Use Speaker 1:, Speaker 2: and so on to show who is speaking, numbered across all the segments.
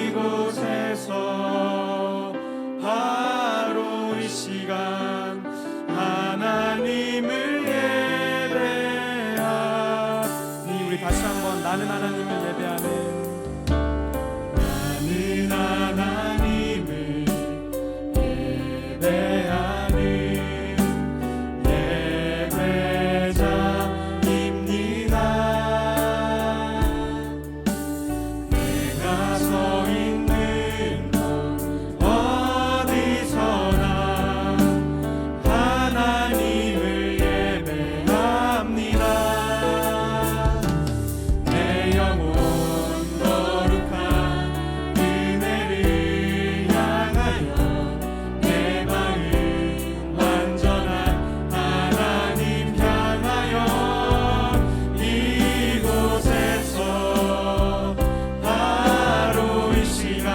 Speaker 1: 이곳에서 바로 이 시간 하나님을 예배하니. 우리 다시 한번 나는 하나님을 예배하는, 나는 하나님을 예배하는 예배자입니다. 내가 서 있는 곳 어디서나 하나님을 예배합니다. 내 영혼 거룩한 은혜를 향하여 내 마음 완전한 하나님 향하여 이곳에서 바로 이 시간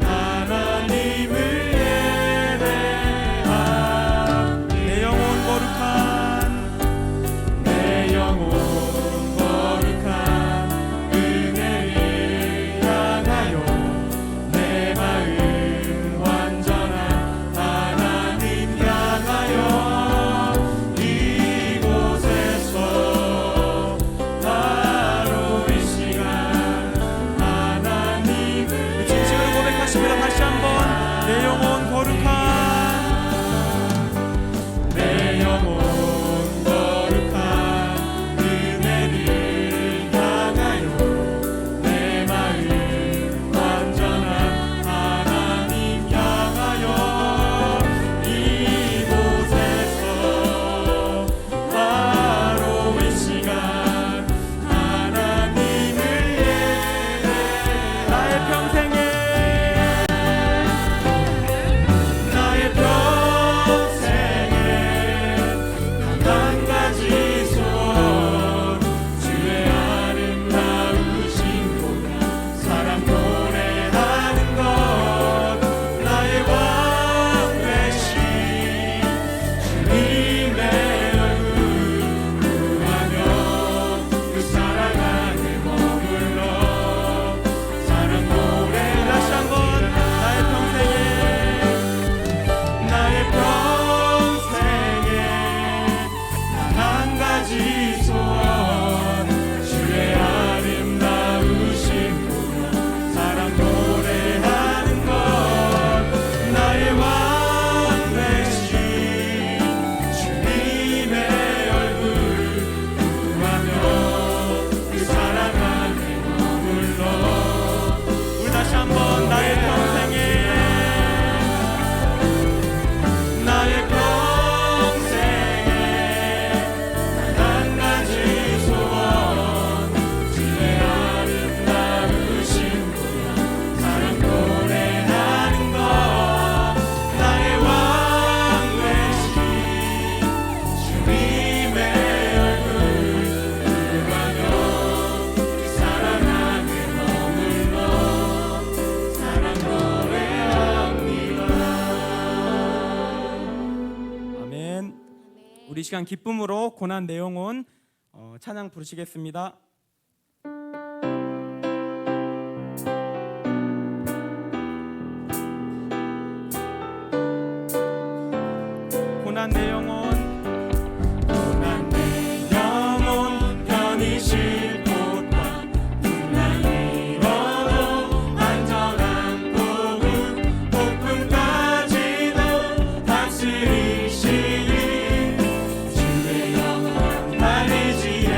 Speaker 1: 하나님을 예배하니. 내 영혼 거룩한, 내 영혼 거룩한 은혜를 향하여 내 마음 완전한 하나님 향하여 이곳에서 바로 이 시간 하나님을. 진심으로 고백하십니다. 다시 한번 내 영혼 거룩한, 내 영혼 거룩한 은혜를 향하여 내 마음 완전한 하나님 향하여 이곳에서 바로 이 시간 하나님을 예배하니. 나의 평생에, 나의 평생에 단 한 가지 소원, 주의 아름다우신 보라 사랑 노래하는 것. 나의 왕 되신 주님의 얼굴 구하며 그 사랑 안에 머물러 사랑 노래. 다시 한번 나의 평생에, 나의 평생에 단 한 가지 소원, 주의 아름다우신 보라 사랑 노래하는 것. 나의 왕 되신 주님의 얼굴 구하며 그 사랑 안에 머물러. 우리 다시 한번 나의 평생에, 나의 평생에 단 한 가지 소원, 주의 아름다우신 보라 사랑 노래하는 것. 나의 왕 되신 주님의 얼굴 구하며 그 사랑 안에 머물러 사랑 노래합니다. 아멘. 우리 시간 기쁨으로 고난 내 영혼 찬양 부르시겠습니다. 고난 내 영혼, 고난 내 영혼 편히 쉴곳과 풍랑이 일어도 안전한 복음 폭풍까지도 다스리시니 주의 영원 달리지에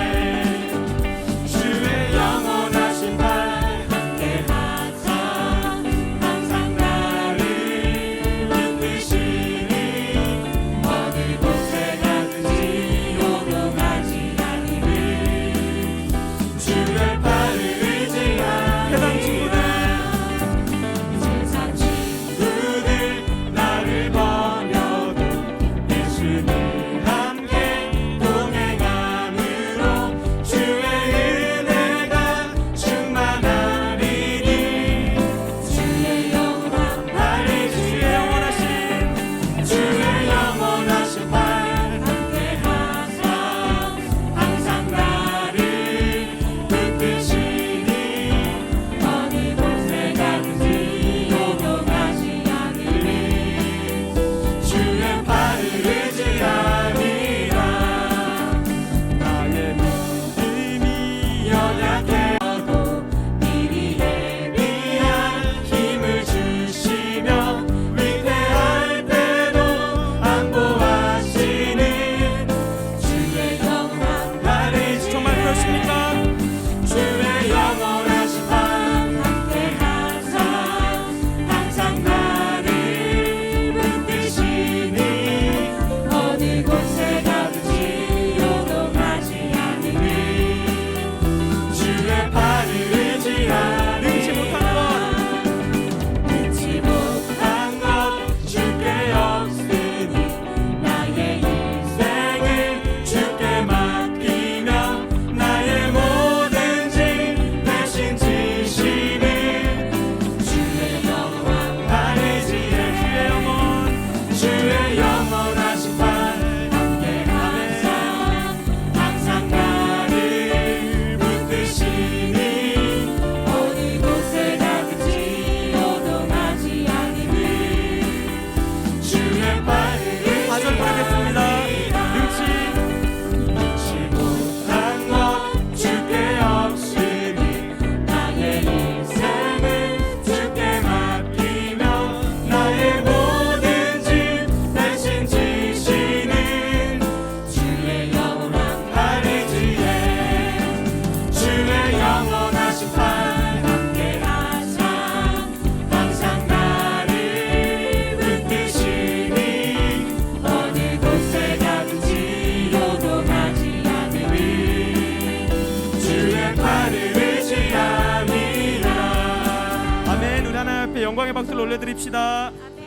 Speaker 1: 영광의 박수를 올려드립시다.
Speaker 2: 아멘.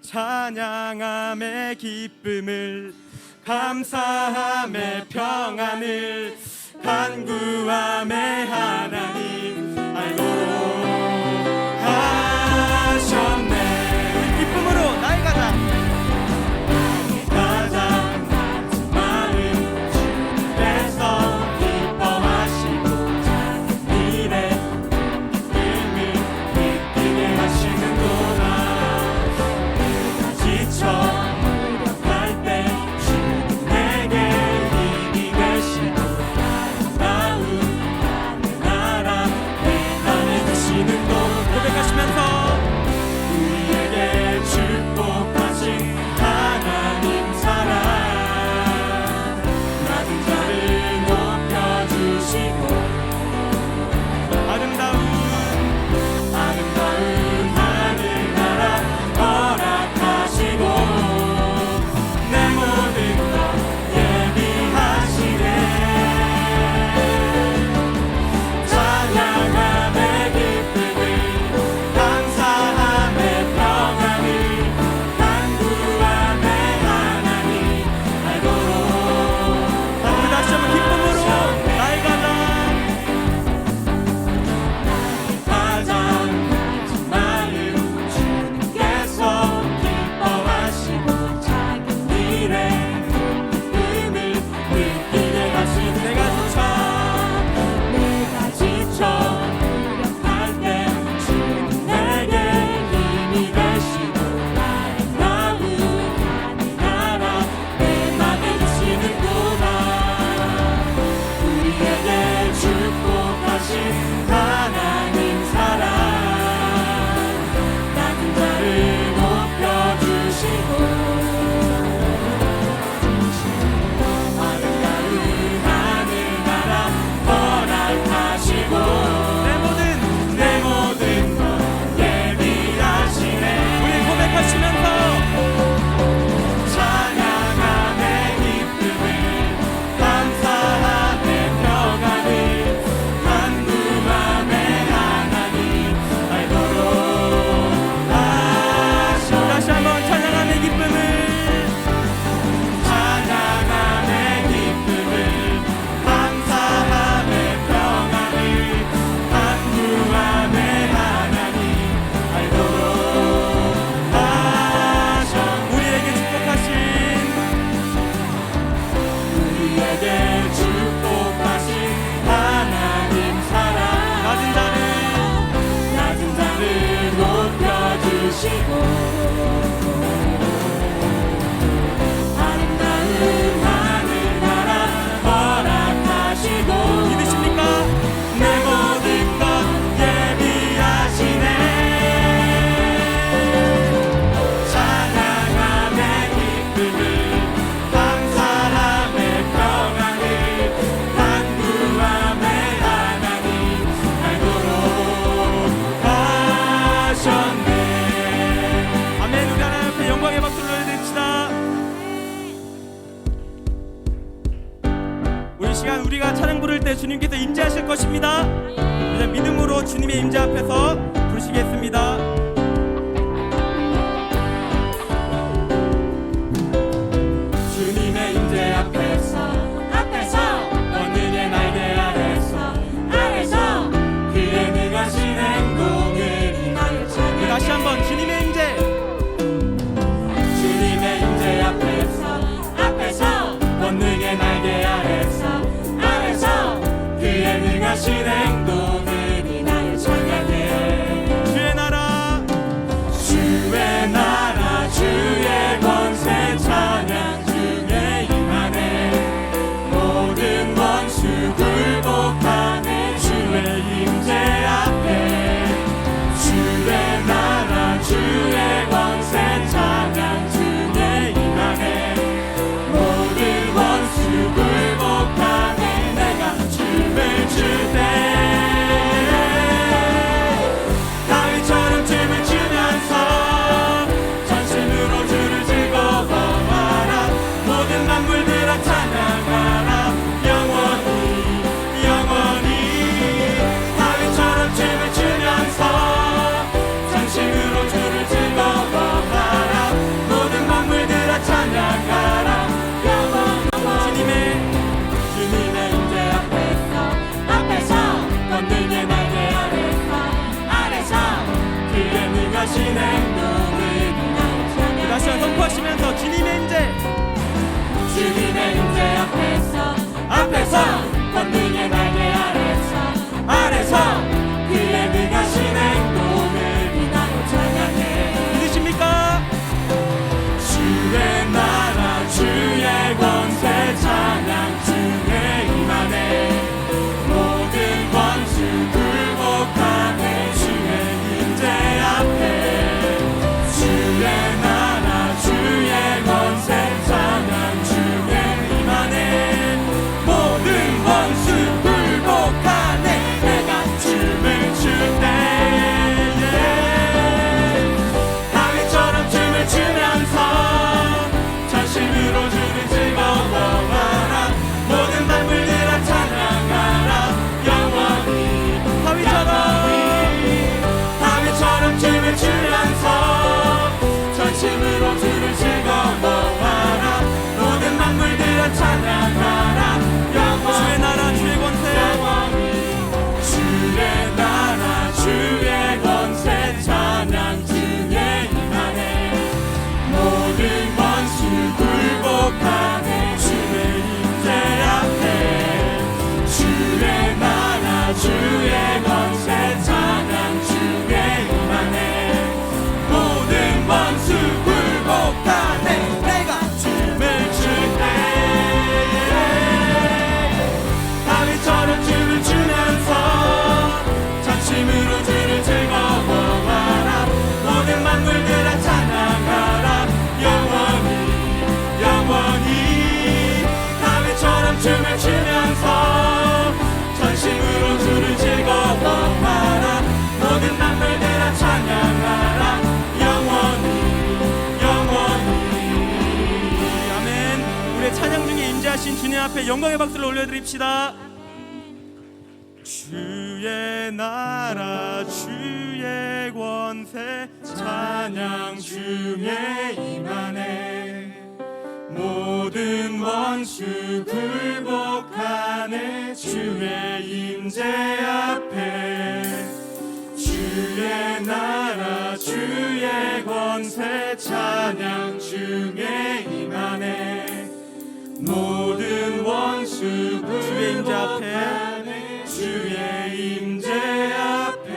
Speaker 1: 찬양함의 기쁨을 감사함의 평안을 간구함의 하나님 알도록 하셨네. 기쁨으로 나의 가장 마음 주께서 기뻐하시고 일의 기쁨을 느끼게 하시는구나. 지쳐 무력할 때 주님 내게 힘이 되시고 아름다운 하늘나라 내 안에 계시는도 고백하시면서 우리에게 축복하신 하나님 사랑 낮은 자를 높여주시고 아름다운 하늘나라 허락하시고 내 모든 것 예비하시네. 찬양함의 기쁨을 감사함의 평안을 간구함의 하나님 알도록. 우리 다시 한번 기쁨으로 나의 가장 마음 주님께서 기뻐하시고 작은 일에 기쁨을 느끼게 하시는 내가 지쳐 무력할 때 주님 내게 힘이 되시고 아름다운 하늘나라 내 맘에 계시는구나. 우리에게 축복하신 하나님 사랑 낮은 자를 높여주시고 아름다운 하늘나라 허락하시고 내 모든 것 예비하시네. 우리 고백하시면서 찬양함의 기쁨을 감사함의 평안을 간구함의 하나님 알도록 하셨네. 다시 한번 찬양함의 기쁨을 감사함의 평안을 간구함의 하나님 알도록 하셨네. 우리에게 축복하신 하나님 사랑 낮은 자를 높여주시고 아름다운 하늘나라 허락하시고 믿으십니까? 내 모든 것 예비하시네. 찬양함의 기쁨을 감사함의 평안을 간구함의 하나님 알도록 하셨네. 아멘. 우리 하나님 앞에 영광의 박수를 올려드립시다. 우리 시간 우리가 찬양 부를 때 주님께서 임재하실 것입니다. 이제 믿음으로 주님의 임재 앞에서 부르시겠습니다. 주님의 임재 앞에서 권능의 날개 아래서 그의 능하신 행동을 인하여 찬양해. 다시 한번 주님의 임재 앞에서 권능의 날개 아래서 그의 능하신 행동을 인하여 찬양해. 주의 나라 주의 권세 찬양 중에 임하네. 모든 원수 굴복하네. 주의 임재 앞에 주의 나라 주의 권세 찬양 중에 임하네. 모든 원수 굴복하네. 내가 춤을 출 때 앞에 영광의 박수를 올려드립시다. 주의 나라 주의 권세 찬양 주에 임하네. 모든 원수 굴복하네. 주의 임재 앞에 주의 나라 주의 권세 찬양 주에 임하네. 모든 원수 주의 임재 앞에 주의 임재 앞에.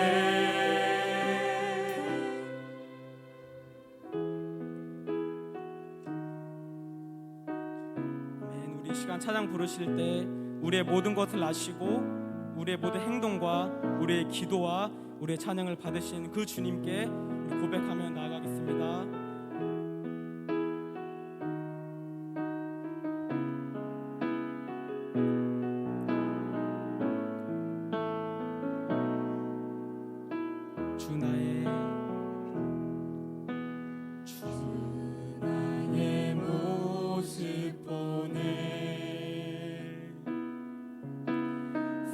Speaker 1: 아멘. 우리 시간 찬양 부르실 때 우리의 모든 것을 아시고 우리의 모든 행동과 우리의 기도와 우리의 찬양을 받으신 그 주님께 우리 고백하며 나아가겠습니다. 주 나의 모습 보네.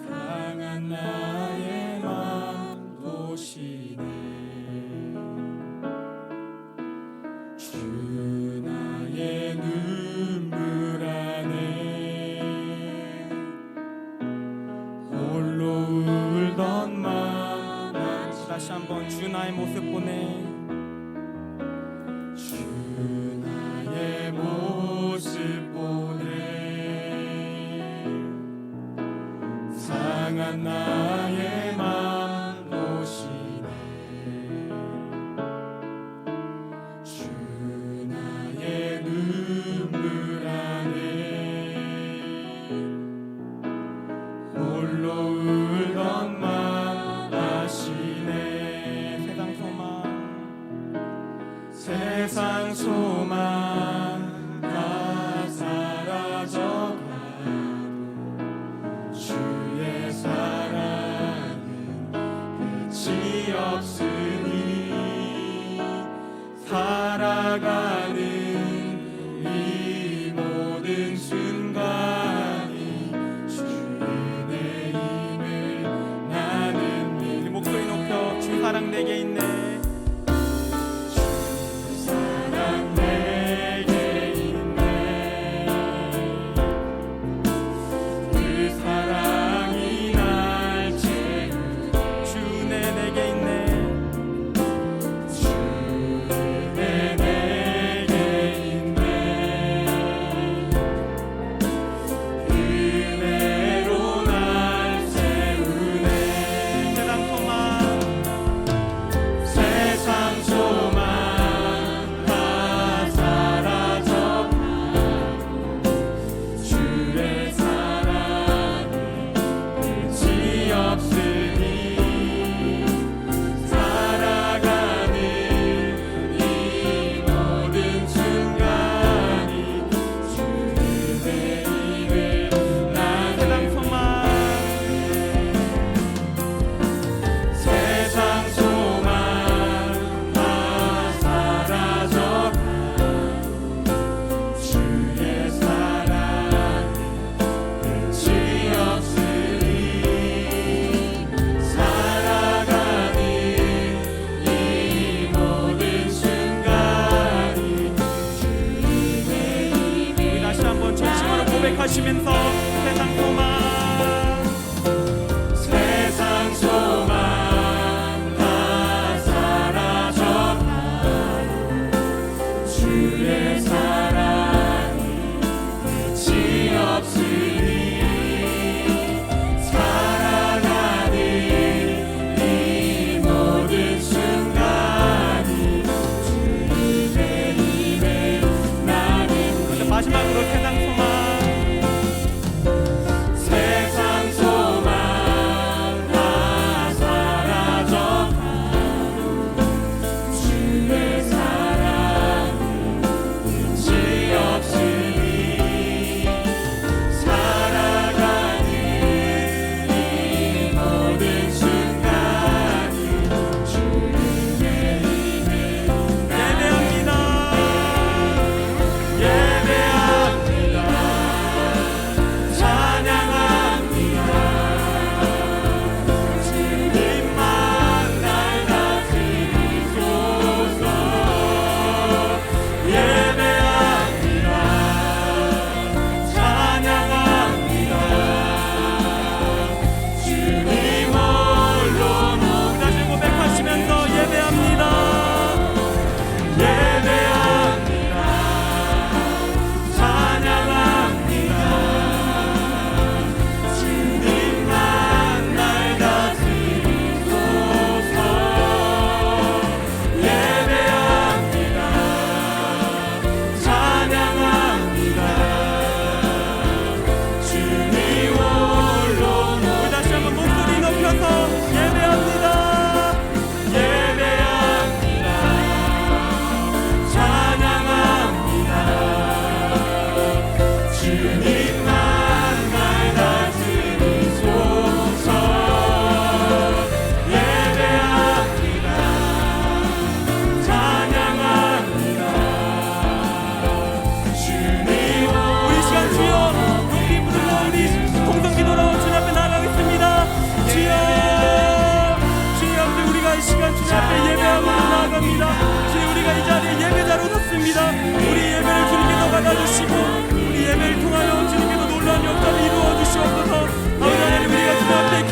Speaker 1: 상한 나의 맘 보시네. 주 나의 눈물 안에 홀로 울던 맘 다시 한번 주 나의 모습 보네. 주 나의 모습 보네. 상한 나의 맘 보시네. 주 나의 눈물 안에 홀로 울던 맘 아시네. 세상 소망 다 사라져가도 주의 사랑은 끝이 없으니 살아가는 이 모든 순간이 주의 은혜임을 나는 믿네. 목소리 높여 주 사랑 내게 있네.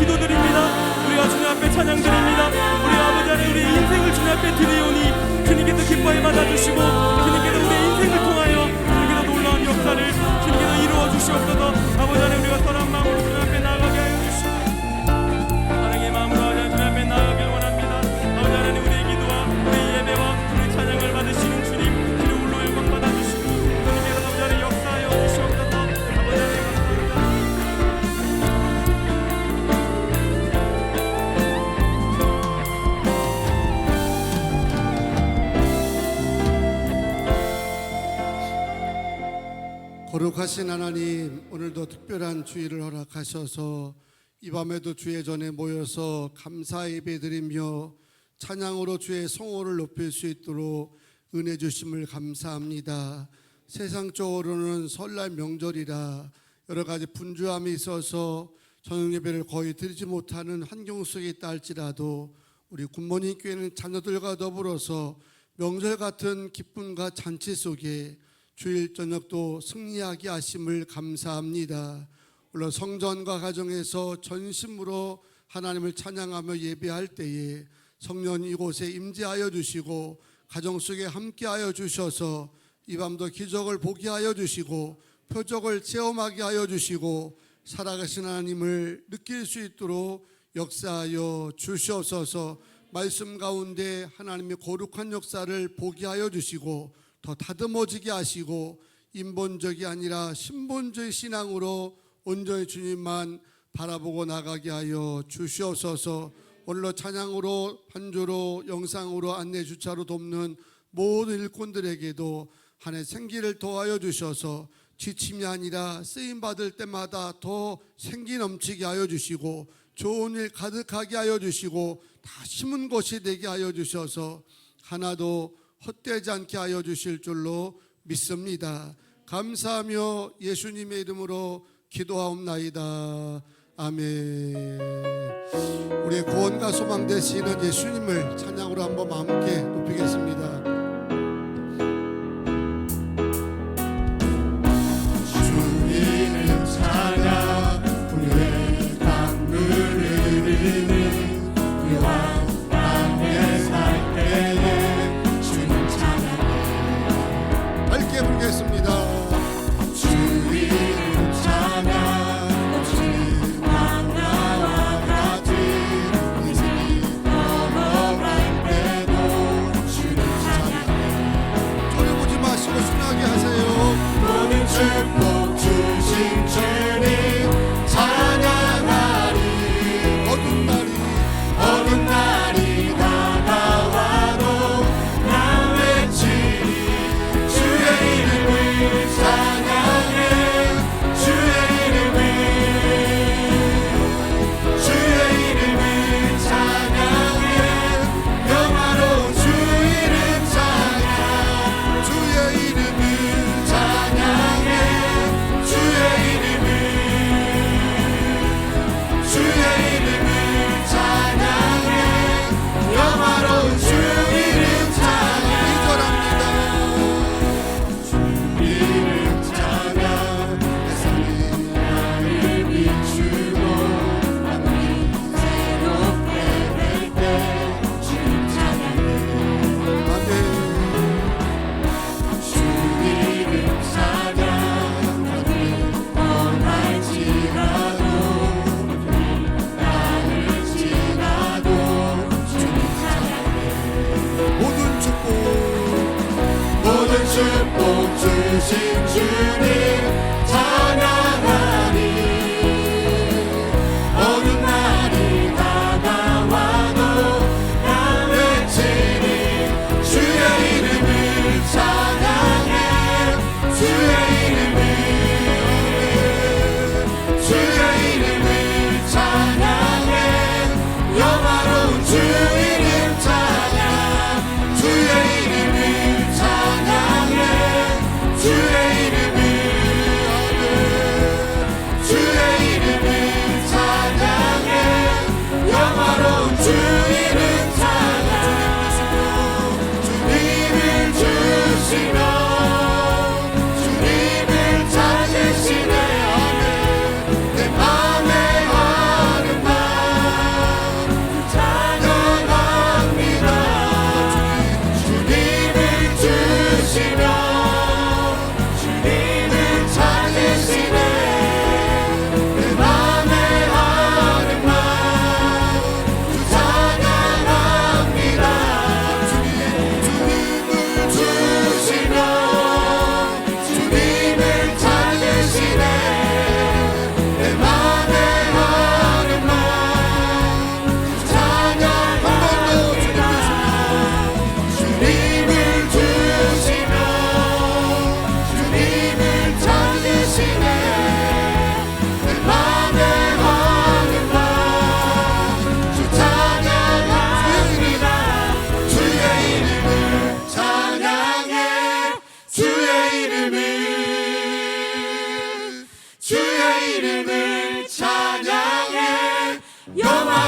Speaker 1: 기도드립니다. 우리가 주님 앞에 찬양드립니다. 우리 아버지 하나님 우리의 인생을 주님 앞에 드리오니 주님께서 기뻐해 받아주시고 주님께서 우리의 인생을 통하여 주님께서 놀라운 역사를 주님께서 이루어 주시옵소서. 아버지 하나님 우리가 선한 마음으로 주님 앞에 나아가게 하여 주시고 사랑의 마음으로 주님 앞에 나아가길 원합니다. 아버지 하나님 우리의 기도와 우리의 예배와 우리의 찬양을 받으시는 주님 홀로 영광 받아주시고 주님께서 아버지 하나님 역사하여 주시옵소서. 아버지 하나님
Speaker 2: 거룩하신 하나님, 오늘도 특별한 주일을 허락하셔서 이 밤에도 주의 전에 모여서 감사 예배드리며 찬양으로 주의 성호를 높일 수 있도록 은혜 주심을 감사합니다. 세상적으로는 설날 명절이라 여러 가지 분주함이 있어서 저녁 예배를 거의 드리지 못하는 환경 속에 있다 할지라도 우리 굿모닝 교회는 자녀들과 더불어서 명절 같은 기쁨과 잔치 속에 주일 저녁도 승리하게 하심을 감사합니다. 물론 성전과 가정에서 전심으로 하나님을 찬양하며 예배할 때에 성령 이곳에 임재하여 주시고 가정 속에 함께하여 주셔서 이 밤도 기적을 보게 하여 주시고 표적을 체험하게 하여 주시고 살아가신 하나님을 느낄 수 있도록 역사하여 주시옵소서. 말씀 가운데 하나님의 거룩한 역사를 보게 하여 주시고 더 다듬어지게 하시고 인본적이 아니라 신본적인 신앙으로 온전히 주님만 바라보고 나가게 하여 주시옵소서. 오늘로 찬양으로 반주로 영상으로 안내 주차로 돕는 모든 일꾼들에게도 한 해 생기를 더하여 주셔서 지침이 아니라 쓰임받을 때마다 더 생기 넘치게 하여 주시고 좋은 일 가득하게 하여 주시고 다 심은 것이 되게 하여 주셔서 하나도 헛되지 않게 하여 주실 줄로 믿습니다. 감사하며 예수님의 이름으로 기도하옵나이다. 아멘. 우리의 구원과 소망 되시는 예수님을 찬양으로 한번 함께 높이겠습니다.
Speaker 3: 주님을 찬양 우리의 강물을 흐르는 그와 함께 살 때에 주님 찬양해
Speaker 2: 밝게 부르겠습니다.
Speaker 3: 주님을 찬양 넘치는 강가와 같이 이슬이 넘어갈 때도 주님 찬양해
Speaker 2: 돌아보지 마시고 순하게 하세요.
Speaker 3: 모든 축복 주신 주님 찬양하리 어두운 날이 다가와도 나 외치리 주의 이름을 찬양해 주의 이름을 찬양해 영화로운 주 이름 찬양
Speaker 2: 주의 이름을
Speaker 3: 찬양해 주의 이름을 찬양해 영화로운 주 이름 찬양
Speaker 2: 기절합니다.
Speaker 3: 이름 찬양 햇살이 나를 비추고 하늘이 새롭게 될 때 주님 찬양해
Speaker 2: 아멘.
Speaker 3: 주 이름 찬양 하늘이 뻔할지라도 나를 지나도 주님 찬양해 모든 축복 주신 주님 찬양하리 어느 날이 다가와도 나 외치리 주의 이름을 찬양해 주의 이름을 찬양해 영화로운 주 이름 찬양 주의 이름을 찬양해 주의 이름을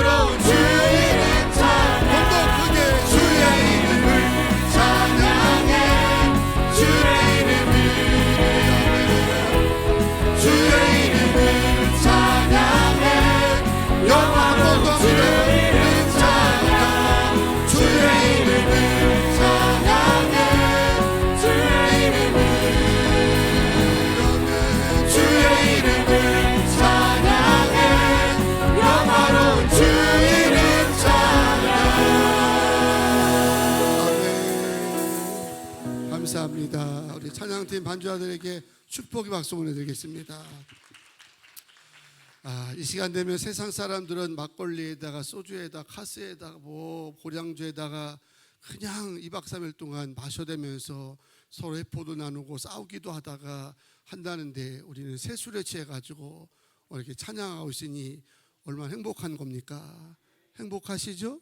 Speaker 3: 영화로운 주 이름 찬양
Speaker 2: 좀더 크게
Speaker 3: 주의 이름을 찬양해 주의 이름을 찬양해 영화로운 주 이름 찬양 주의 이름을 찬양해 주의 이름을 찬양해 영화로운 주 이름 찬양.
Speaker 2: 아멘. 감사합니다. 우리 찬양팀 반주자들에게 축복의 박수 보내드리겠습니다. 이 시간 되면 세상 사람들은 막걸리에다가 소주에다가 카스에다가 뭐 고량주에다가 그냥 2박 3일 동안 마셔대면서 서로 해포도 나누고 싸우기도 하다가 한다는데 우리는 새술에 취해가지고 이렇게 찬양하고 있으니 얼마나 행복한 겁니까? 행복하시죠?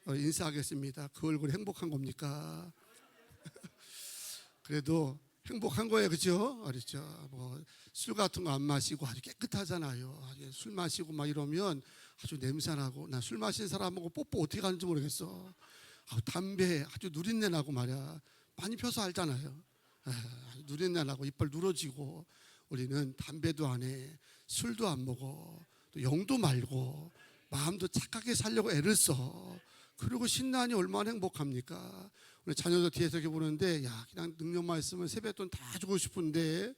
Speaker 2: 인사하겠습니다. 그 얼굴이 행복한 겁니까? 그래도 행복한 거예요, 그죠? 그렇죠. 뭐 술 같은 거 안 마시고 아주 깨끗하잖아요. 술 마시고 막 이러면 아주 냄새나고, 나 술 마신 사람하고 뽀뽀 어떻게 하는지 모르겠어. 담배 아주 누린내 나고 말이야. 많이 펴서 알잖아요. 아주 누린내 나고 이빨 누러지고. 우리는 담배도 안 해, 술도 안 먹어, 또 영도 말고 마음도 착하게 살려고 애를 써. 그리고 신나니 얼마나 행복합니까? 우리 자녀들 뒤에서 이렇게 보는데, 야, 그냥 능력만 있으면 세뱃돈 다 주고 싶은데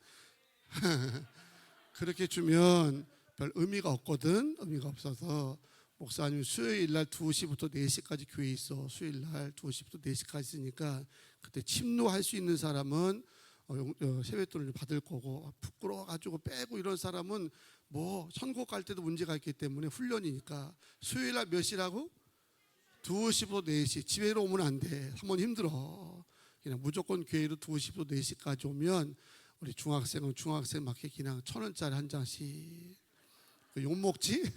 Speaker 2: 그렇게 주면 별 의미가 없거든. 의미가 없어서 목사님 수요일날 2시부터 4시까지 교회에 있어. 수요일날 2시부터 4시까지 있으니까 그때 침노할 수 있는 사람은 세뱃돈을 받을 거고, 부끄러워가지고 빼고 이런 사람은 뭐 천국 갈 때도 문제가 있기 때문에 훈련이니까. 수요일날 몇 시라고? 2시부터 4시. 집에로 오면 안 돼. 한번 힘들어. 그냥 무조건 교회로 2시부터 4시까지 오면 우리 중학생은 중학생 맞게 그냥 1,000원짜리 한 장씩. 욕 먹지?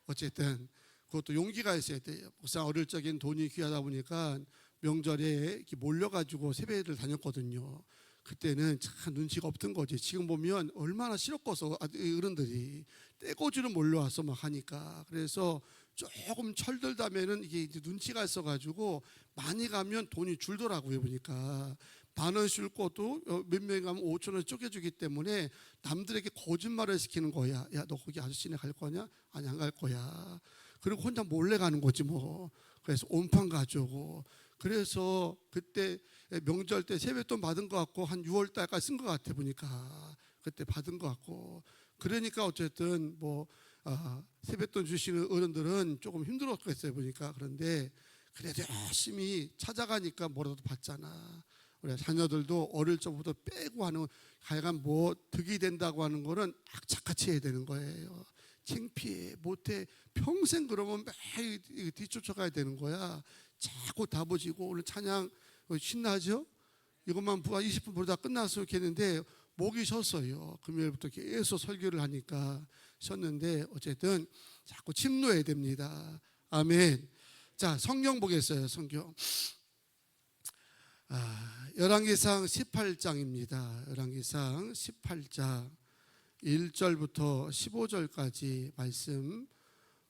Speaker 2: 어쨌든 그것도 용기가 있어야 돼요. 목사 어릴 적엔 돈이 귀하다 보니까 명절에 이렇게 몰려가지고 세배를 다녔거든요. 그때는 참 눈치가 없던 거지. 지금 보면 얼마나 싫었겠어. 어른들이 떼거지로 몰려와서 막 하니까. 그래서 조금 철들다면은 이게 눈치가 있어가지고 많이 가면 돈이 줄더라고요. 보니까 10,000원 줄 것도 몇 명이 가면 5,000원 쪼개주기 때문에 남들에게 거짓말을 시키는 거야. 야, 너 거기 아저씨네 갈 거냐? 아니, 안 갈 거야. 그리고 혼자 몰래 가는 거지 뭐. 그래서 온판 가져오고. 그래서 그때 명절 때 세뱃돈 받은 것 같고 한 6월 달까지 쓴 것 같아 보니까. 그때 받은 것 같고. 그러니까 어쨌든 뭐 세뱃돈 주시는 어른들은 조금 힘들었겠어요 보니까. 그런데 그래도 열심히 찾아가니까 뭐라도 받잖아. 우리 자녀들도 어릴 적부터 빼고 하는, 하여간 뭐 득이 된다고 하는 거는 악착같이 해야 되는 거예요. 창피해 못해 평생 그러면 매일 뒤쫓아가야 되는 거야. 자꾸 다부지고. 오늘 찬양 신나죠? 이것만 20분 보다 끝났어 이렇게 했는데 목이 쉬었어요. 금요일부터 계속 설교를 하니까 쉬었는데 어쨌든 자꾸 침노해야 됩니다. 아멘. 자, 성경 보겠어요. 성경 열왕기상 18장입니다. 열왕기상 18장 1절부터 15절까지 말씀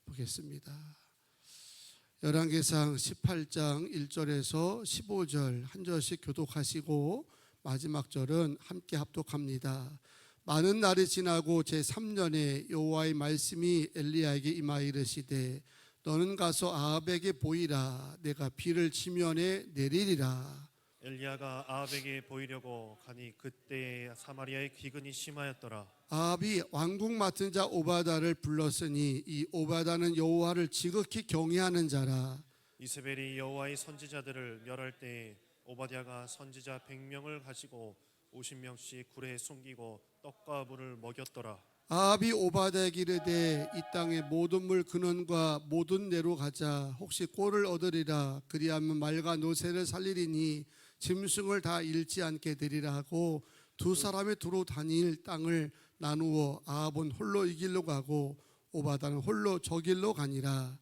Speaker 2: 보겠습니다. 열왕기상 18장 1절에서 15절 한 절씩 교독하시고 마지막 절은 함께 합독합니다. 많은 날이 지나고 제3년에 여호와의 말씀이 엘리야에게 임하여 이르시되 너는 가서 아합에게 보이라. 내가 비를 지면에 내리리라.
Speaker 4: 엘리야가 아합에게 보이려고 가니 그때 사마리아의 기근이 심하였더라.
Speaker 2: 아합이 왕궁 맡은 자 오바다를 불렀으니 이 오바다는 여호와를 지극히 경외하는 자라.
Speaker 4: 이세벨이 여호와의 선지자들을 멸할 때에 오바댜가 선지자 100명을 가지고 50명씩 굴에 숨기고 떡과 물을 먹였더라.
Speaker 2: 아합이 오바다에게 이르되 이 땅의 모든 물 근원과 모든 내로 가자. 혹시 꼴을 얻으리라. 그리하면 말과 노새를 살리리니 짐승을 다 잃지 않게 되리라 하고 두 사람이 두루 다닐 땅을 나누어 아합은 홀로 이 길로 가고 오바다는 홀로 저 길로 가니라.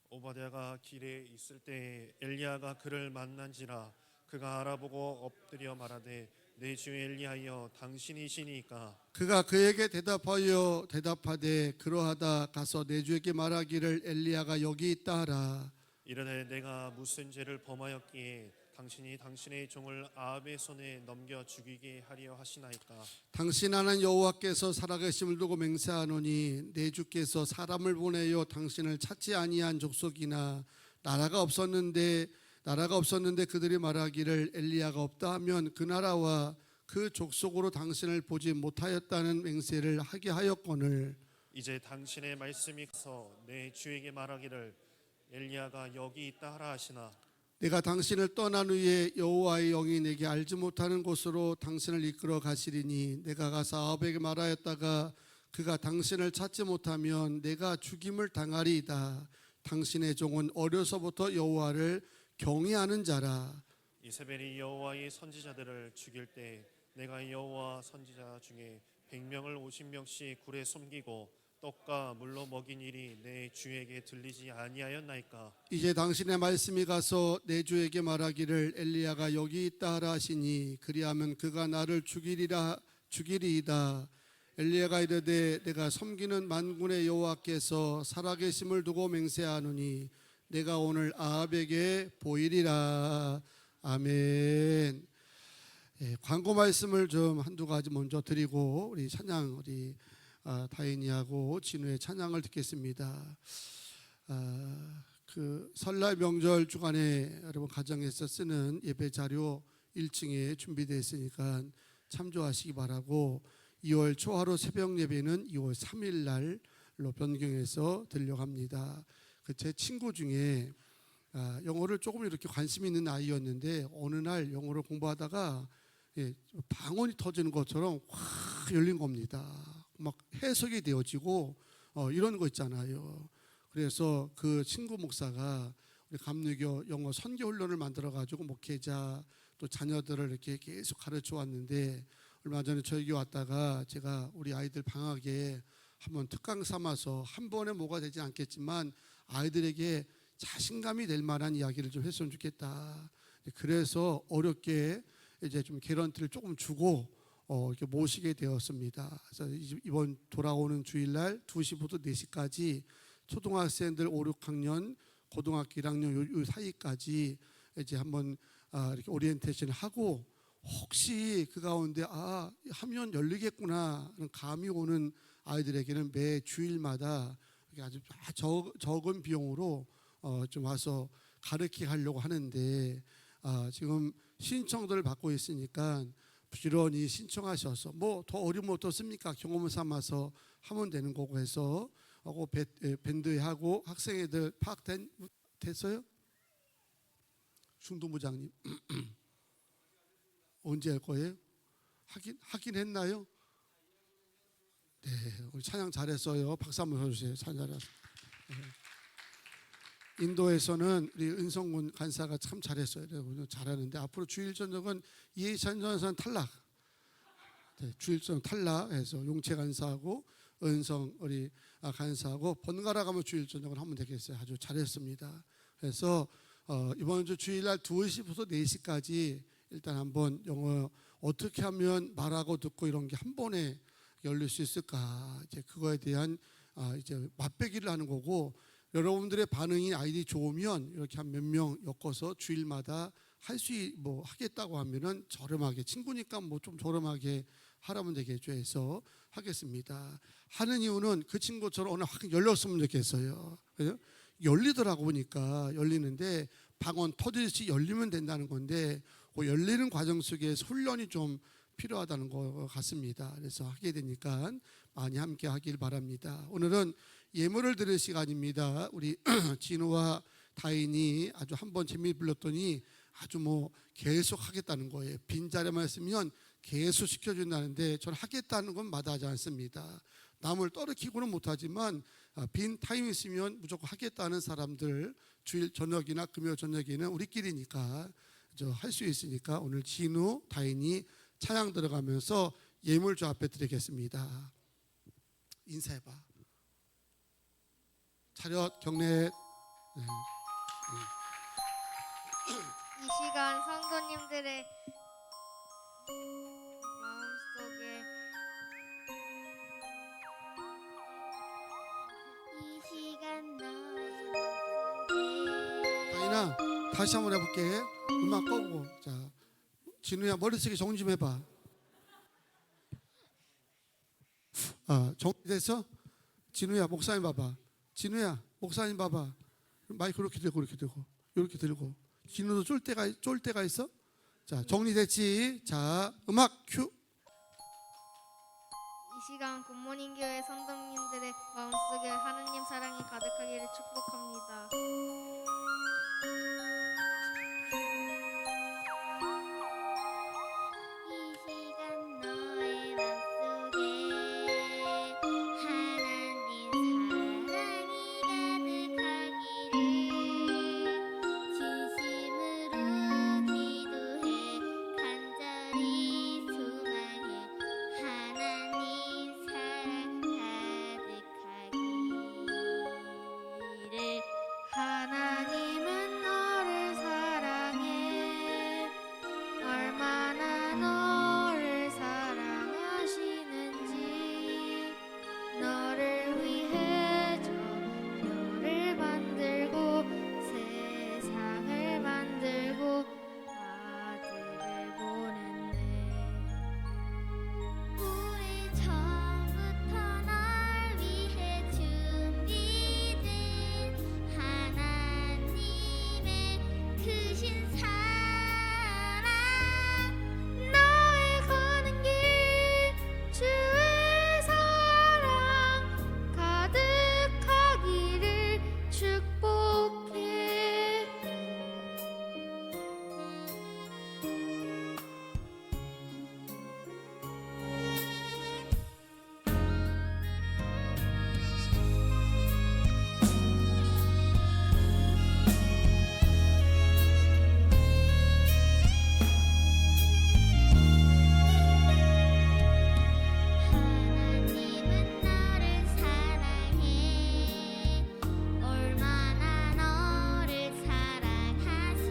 Speaker 4: 오바댜가 길에 있을 때에 엘리야가 그를 만난지라. 그가 알아보고 엎드려 말하되 내 주 엘리하여 당신이시니까.
Speaker 2: 그가 그에게 대답하되 그러하다 가서 내 주에게 말하기를 엘리야가 여기 있다 하라.
Speaker 4: 이르되 내가 무슨 죄를 범하였기에 당신이 당신의 종을 아합의 손에 넘겨 죽이게 하려 하시나이까.
Speaker 2: 당신 하나님 여호와께서 살아계심을 두고 맹세하노니 내 주께서 사람을 보내어 당신을 찾지 아니한 족속이나 나라가 없었는데 그들이 말하기를 엘리야가 없다 하면 그 나라와 그 족속으로 당신을 보지 못하였다는 맹세를 하게 하였거늘.
Speaker 4: 이제 당신의 말씀이 가서 내 주에게 말하기를 엘리야가 여기 있다 하라 하시나.
Speaker 2: 내가 당신을 떠난 후에 여호와의 영이 내게 알지 못하는 곳으로 당신을 이끌어 가시리니 내가 가서 아합에게 말하였다가 그가 당신을 찾지 못하면 내가 죽임을 당하리이다. 당신의 종은 어려서부터 여호와를 경외하는 자라.
Speaker 4: 이세벨이 여호와의 선지자들을 죽일 때 내가 여호와 선지자 중에 100명을 50명씩 굴에 숨기고 떡과 물로 먹인 일이 내 주에게 들리지 아니하였나이까.
Speaker 2: 이제 당신의 말씀이 가서 내 주에게 말하기를 엘리야가 여기 있다 하라 하시니 그리하면 그가 나를 죽이리이다. 엘리야가 이르되 내가 섬기는 만군의 여호와께서 살아계심을 두고 맹세하노니 내가 오늘 아합에게 보이리라. 아멘. 광고 말씀을 좀 한두 가지 먼저 드리고 우리 찬양 우리 다인이하고 진우의 찬양을 듣겠습니다. 그 설날 명절 주간에 여러분 가정에서 쓰는 예배 자료 1층에 준비되어 있으니까 참조하시기 바라고 2월 초하루 새벽 예배는 2월 3일 날로 변경해서 드리려고 합니다. 제 친구 중에 영어를 조금 이렇게 관심 있는 아이였는데 어느 날 영어를 공부하다가 방언이 터지는 것처럼 확 열린 겁니다. 막 해석이 되어지고 이런 거 있잖아요. 그래서 그 친구 목사가 우리 감리교 영어 선교 훈련을 만들어 가지고 목회자 또 자녀들을 이렇게 계속 가르쳐 왔는데 얼마 전에 저희 교회 왔다가 제가 우리 아이들 방학에 한번 특강 삼아서 한 번에 뭐가 되지 않겠지만 아이들에게 자신감이 될 만한 이야기를 좀 했으면 좋겠다. 그래서 어렵게 이제 좀 개런티를 조금 주고 이렇게 모시게 되었습니다. 그래서 이번 돌아오는 주일날 2시부터 4시까지 초등학생들 5, 6학년, 고등학교 1학년 요 사이까지 이제 한번 이렇게 오리엔테이션을 하고 혹시 그 가운데 하면 열리겠구나 하는 감이 오는 아이들에게는 매 주일마다 아주 적은 비용으로 좀 와서 가르치게 하려고 하는데 지금 신청들을 받고 있으니까 부지런히 신청하셔서 뭐 더 어려우면 어떻습니까? 경험을 삼아서 하면 되는 거고 해서 하고 밴드에 하고 학생회들 됐어요? 중도부장님 언제 할 거예요? 하긴 했나요? 네, 우리 찬양 잘했어요. 박수 한번 쳐주세요. 찬양 잘했어요. 네. 인도에서는 우리 은성군 간사가 참 잘했어요. 잘하는데 앞으로 주일 저녁은 이해찬 전사는 탈락. 네, 주일 저녁 탈락해서 용채 간사하고 은성 우리 간사하고 번갈아 가면 주일 저녁을 하면 되겠어요. 아주 잘했습니다. 그래서 이번 주 주일날 2시부터 4시까지 일단 한번 영어 어떻게 하면 말하고 듣고 이런 게 한 번에 열릴 수 있을까? 이제 그거에 대한 이제 맛배기를 하는 거고. 여러분들의 반응이 아이들이 좋으면 이렇게 한 몇 명 엮어서 주일마다 뭐 하겠다고 하면은 저렴하게 친구니까 뭐 좀 저렴하게 하라면 되겠죠 해서 하겠습니다. 하는 이유는 그 친구처럼 오늘 확 열렸으면 좋겠어요. 그죠? 열리더라고 보니까 열리는데 방언 터지듯이 열리면 된다는 건데 그 열리는 과정 속에 훈련이 좀 필요하다는 것 같습니다. 그래서 하게 되니까 많이 함께 하길 바랍니다. 오늘은 예물을 드릴 시간입니다. 우리 진우와 다인이 아주 한번 재미 불렀더니 아주 뭐 계속 하겠다는 거예요. 빈자리만 있으면 계속 시켜준다는데 저는 하겠다는 건 마다하지 않습니다. 남을 떨어뜨리고는 못하지만 빈 타임 있으면 무조건 하겠다는 사람들 주일 저녁이나 금요일 저녁에는 우리끼리니까 할 수 있으니까 오늘 진우, 다인이 찬양 들어가면서 예물 주 앞에 드리겠습니다. 인사해봐. 차렷 경례. 네.
Speaker 5: 이 시간 성도님들의
Speaker 2: 다인아, 다시 한번 해볼게. 음악 끄고. 자, 진우야 머릿속에 정리 좀 해봐. 정리됐어? 진우야 목사님 봐봐. 진우야 목사님 봐봐. 마이크 이렇게 들고 이렇게 들고. 진우도 쫄 때가 있어? 자, 정리됐지? 자, 음악 큐.
Speaker 5: 이 시간 굿모닝 교회 성도님들의 마음속에 하느님 사랑이 가득하기를 축복합니다. 이 시간 너의 맘속에 하나님 사랑이 가득하기를 진심으로 기도해 간절히 소망해 하나님 사랑 가득하기를. 하나님은 너를 사랑해. 얼마나 너를 사랑하시는지. 너를 위해 저 별을 만들고 세상을 만들고 아들을 보냈네. 우리 처음부터 널 위해 준비된 하나님의 크신 사랑. 너의 가는 길 주의 사랑 가득하기를 축복해. 하나님은 너를 사랑해. 얼마나 너를 사랑하시는지.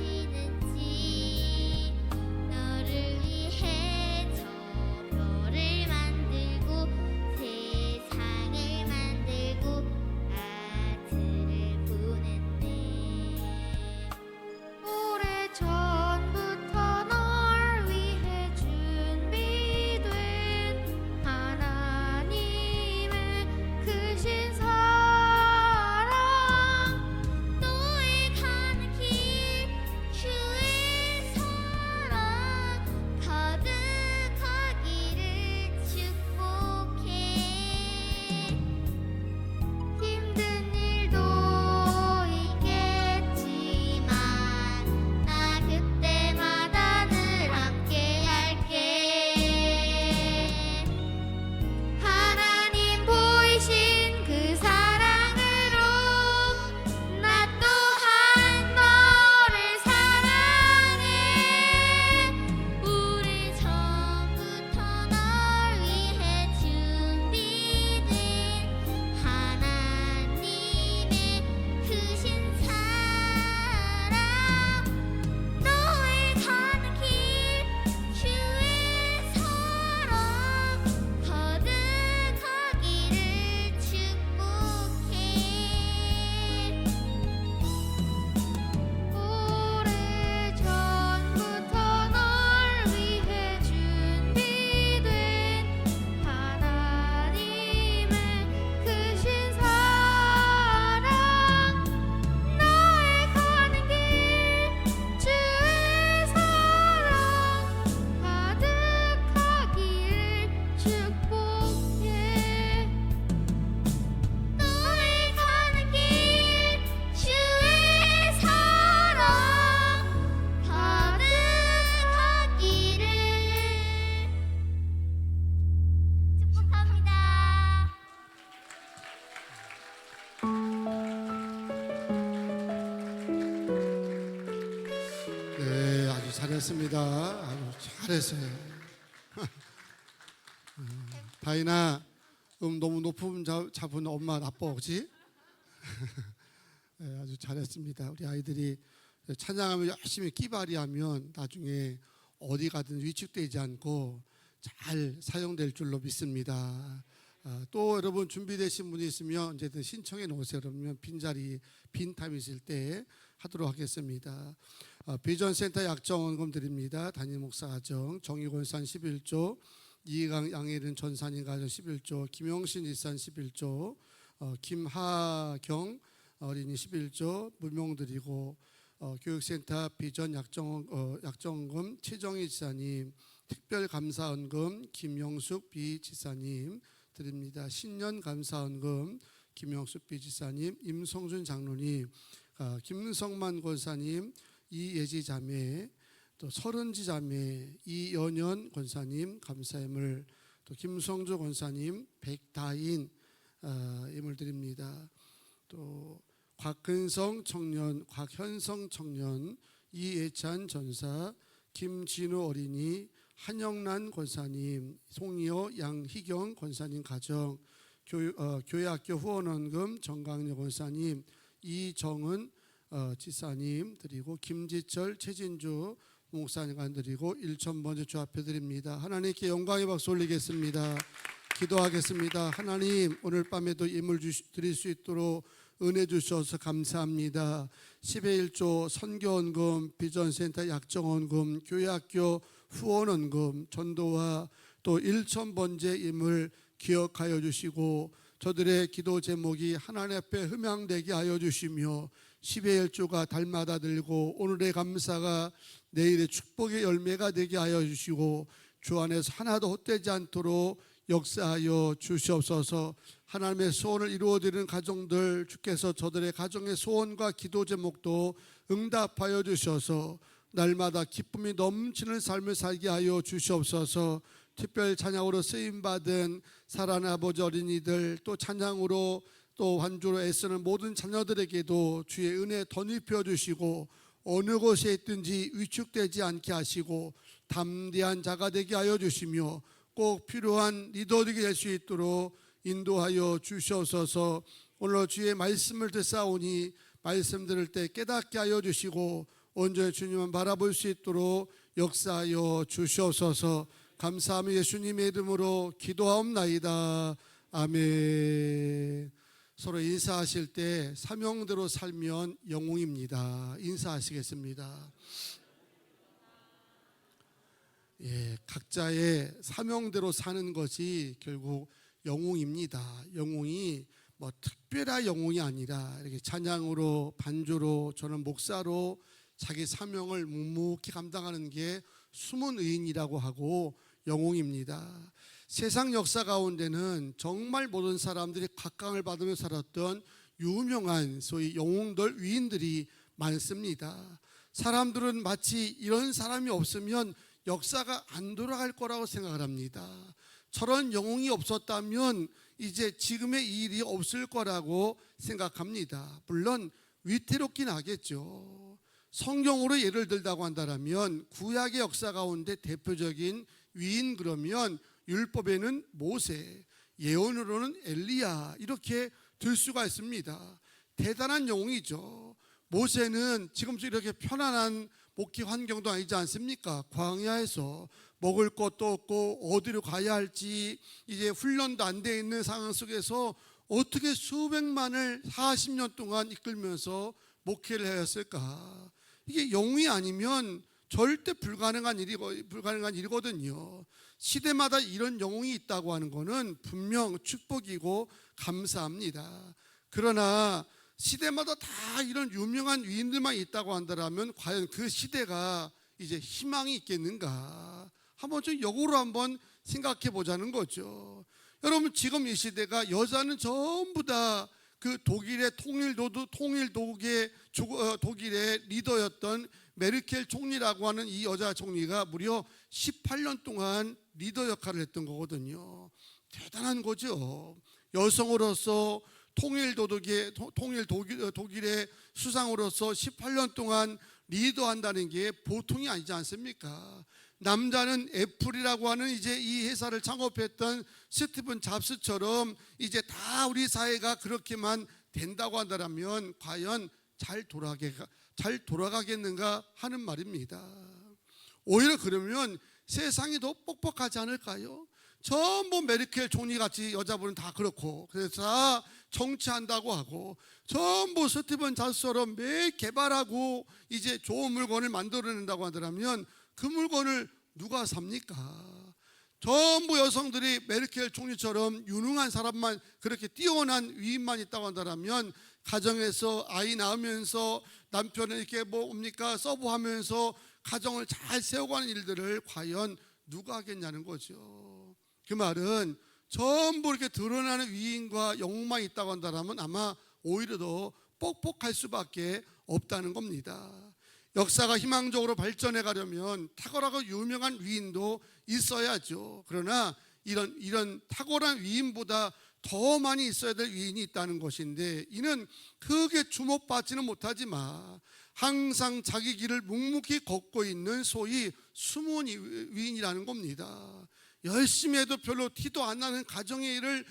Speaker 5: 너를 위해 저 별을 만들고 세상을 만들고 아들을 보냈네. 오래전부터 널 위해 준비된 하나님의 크신 사랑. 너의 가는 길 주의 사랑 가득하기를 축복해. 힘든 일도 있겠지만 나 그때마다 늘 함께 할게. 하나님 보이신 그 사랑으로 나 또한 너를 사랑해. 우리 처음부터 널 위해 준비된 하나님의 크신 사랑. 너의 가는 길 주의 사랑 가득하기를 축복해. 오래전부터 널 위해 준비된 하나님의 크신 사랑. 너의 가는 길 주의 사랑 가득하기를 축복해. 너의 가는 길 주의 사랑 가득하기를 축복합니다.
Speaker 2: 네, 아주 잘했습니다. 아주 잘했어요. 다인아, 너무 높은 잡은 엄마 나빠, 그렇지? 네, 아주 잘했습니다. 우리 아이들이 찬양하면 열심히 끼발이하면 나중에 어디 가든 위축되지 않고 잘 사용될 줄로 믿습니다. 또 여러분 준비되신 분이 있으면 언제든 신청해 놓으세요. 그러면 빈자리 빈 타임 있을 때 하도록 하겠습니다. 비전센터 약정원금 드립니다. 담임 목사 가정 정의권산 11조, 이강 양혜린 전산인 가정 11조, 김영신 이산 11조, 김하경 어린이 11조 무명 드리고, 교육센터 비전 약정금 최정희 지사님, 특별 감사원금 김영숙 비지사님 드립니다. 신년 감사원금 김영숙 비지사님, 임성준 장로님, 김성만 권사님, 이예지 자매, 또 서른지 자매, 이연연 권사님 감사함을, 또 김성주 권사님, 백다인 임을 드립니다. 또 곽근성 청년, 곽현성 청년, 이예찬 전사, 김진우 어린이, 한영란 권사님, 송이호 양희경 권사님 가정, 교회학교 후원원금 정강렬 권사님, 이정은 지사님 드리고, 김지철 최진주 목사님 간 드리고 1,000번째 주 앞에 드립니다. 하나님께 영광의 박수 올리겠습니다. 기도하겠습니다. 하나님, 오늘 밤에도 예물 드릴 수 있도록 은혜 주셔서 감사합니다. 10의 1조 선교원금, 비전센터 약정원금, 교회학교 후원원금, 전도와 또 1,000번째 예물 기억하여 주시고, 저들의 기도 제목이 하나님 앞에 흠양되게 하여 주시며, 10의 1조가 달마다 들고 오늘의 감사가 내일의 축복의 열매가 되게 하여 주시고, 주 안에서 하나도 헛되지 않도록 역사하여 주시옵소서. 하나님의 소원을 이루어드리는 가정들, 주께서 저들의 가정의 소원과 기도 제목도 응답하여 주셔서 날마다 기쁨이 넘치는 삶을 살게 하여 주시옵소서. 특별 찬양으로 쓰임받은 사랑하는 아버지 어린이들, 또 찬양으로 또 환주로 애쓰는 모든 자녀들에게도 주의 은혜 덧입혀 주시고, 어느 곳에 있든지 위축되지 않게 하시고 담대한 자가 되게 하여 주시며, 꼭 필요한 리더들이 될 수 있도록 인도하여 주시옵소서. 오늘 주의 말씀을 듣사오니 말씀 들을 때 깨닫게 하여 주시고 온전히 주님만 바라볼 수 있도록 역사하여 주시옵소서. 감사하며 예수님의 이름으로 기도하옵나이다. 아멘. 서로 인사하실 때 사명대로 살면 영웅입니다. 인사하시겠습니다. 각자의 사명대로 사는 것이 결국 영웅입니다. 영웅이 뭐 특별한 영웅이 아니라 이렇게 찬양으로, 반주로, 저는 목사로 자기 사명을 묵묵히 감당하는 게 숨은 의인이라고 하고 영웅입니다. 세상 역사 가운데는 정말 모든 사람들이 각광을 받으며 살았던 유명한 소위 영웅들, 위인들이 많습니다. 사람들은 마치 이런 사람이 없으면 역사가 안 돌아갈 거라고 생각을 합니다. 저런 영웅이 없었다면 이제 지금의 이 일이 없을 거라고 생각합니다. 물론 위태롭긴 하겠죠. 성경으로 예를 들다고 한다면 구약의 역사 가운데 대표적인 위인, 그러면 율법에는 모세, 예언으로는 엘리야, 이렇게 들 수가 있습니다. 대단한 영웅이죠. 모세는 지금도 이렇게 편안한 목회 환경도 아니지 않습니까? 광야에서 먹을 것도 없고 어디로 가야 할지 이제 훈련도 안 돼 있는 상황 속에서 어떻게 수백만을 40년 동안 이끌면서 목회를 하였을까? 이게 영웅이 아니면 절대 불가능한 일이거든요. 시대마다 이런 영웅이 있다고 하는 것은 분명 축복이고 감사합니다. 그러나 시대마다 다 이런 유명한 위인들만 있다고 한다면 과연 그 시대가 이제 희망이 있겠는가? 한번 좀 역으로 한번 생각해 보자는 거죠. 여러분, 지금 이 시대가 여자는 전부 다 그 독일의 독일의 리더였던 메르켈 총리라고 하는 이 여자 총리가 무려 18년 동안 리더 역할을 했던 거거든요. 대단한 거죠. 여성으로서 독일의 수상으로서 18년 동안 리더한다는 게 보통이 아니지 않습니까? 남자는 애플이라고 하는 이제 이 회사를 창업했던 스티븐 잡스처럼 이제 다 우리 사회가 그렇게만 된다고 한다면 과연 잘 돌아가겠는가 하는 말입니다. 오히려 그러면 세상이 더 뻑뻑하지 않을까요? 전부 메르켈 총리같이 여자분은 다 그렇고, 그래서 다 정치한다고 하고, 전부 스티븐 잡스처럼 매일 개발하고 이제 좋은 물건을 만들어낸다고 하더라면 그 물건을 누가 삽니까? 전부 여성들이 메르켈 총리처럼 유능한 사람만, 그렇게 뛰어난 위인만 있다고 한다면 가정에서 아이 낳으면서 남편을 이렇게 뭡니까 서브하면서 가정을 잘 세워가는 일들을 과연 누가 하겠냐는 거죠. 그 말은 전부 이렇게 드러나는 위인과 영웅만 있다고 한다면 아마 오히려 더 뻑뻑할 수밖에 없다는 겁니다. 역사가 희망적으로 발전해 가려면 탁월하고 유명한 위인도 있어야죠. 그러나 이런 탁월한 위인보다 더 많이 있어야 될 위인이 있다는 것인데, 이는 크게 주목받지는 못하지만 항상 자기 길을 묵묵히 걷고 있는 소위 숨은 위인이라는 겁니다. 열심히 해도 별로 티도 안 나는 가정의 일을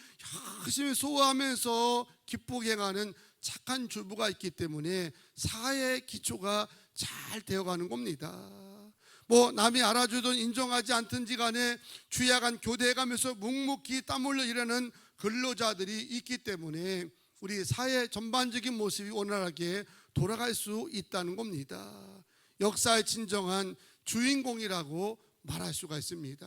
Speaker 2: 열심히 소화하면서 기쁘게 행하는 착한 주부가 있기 때문에 사회의 기초가 잘 되어가는 겁니다. 뭐 남이 알아주든 인정하지 않든지 간에 주야간 교대해가면서 묵묵히 땀 흘려 일하는 근로자들이 있기 때문에 우리 사회 전반적인 모습이 원활하게 돌아갈 수 있다는 겁니다. 역사의 진정한 주인공이라고 말할 수가 있습니다.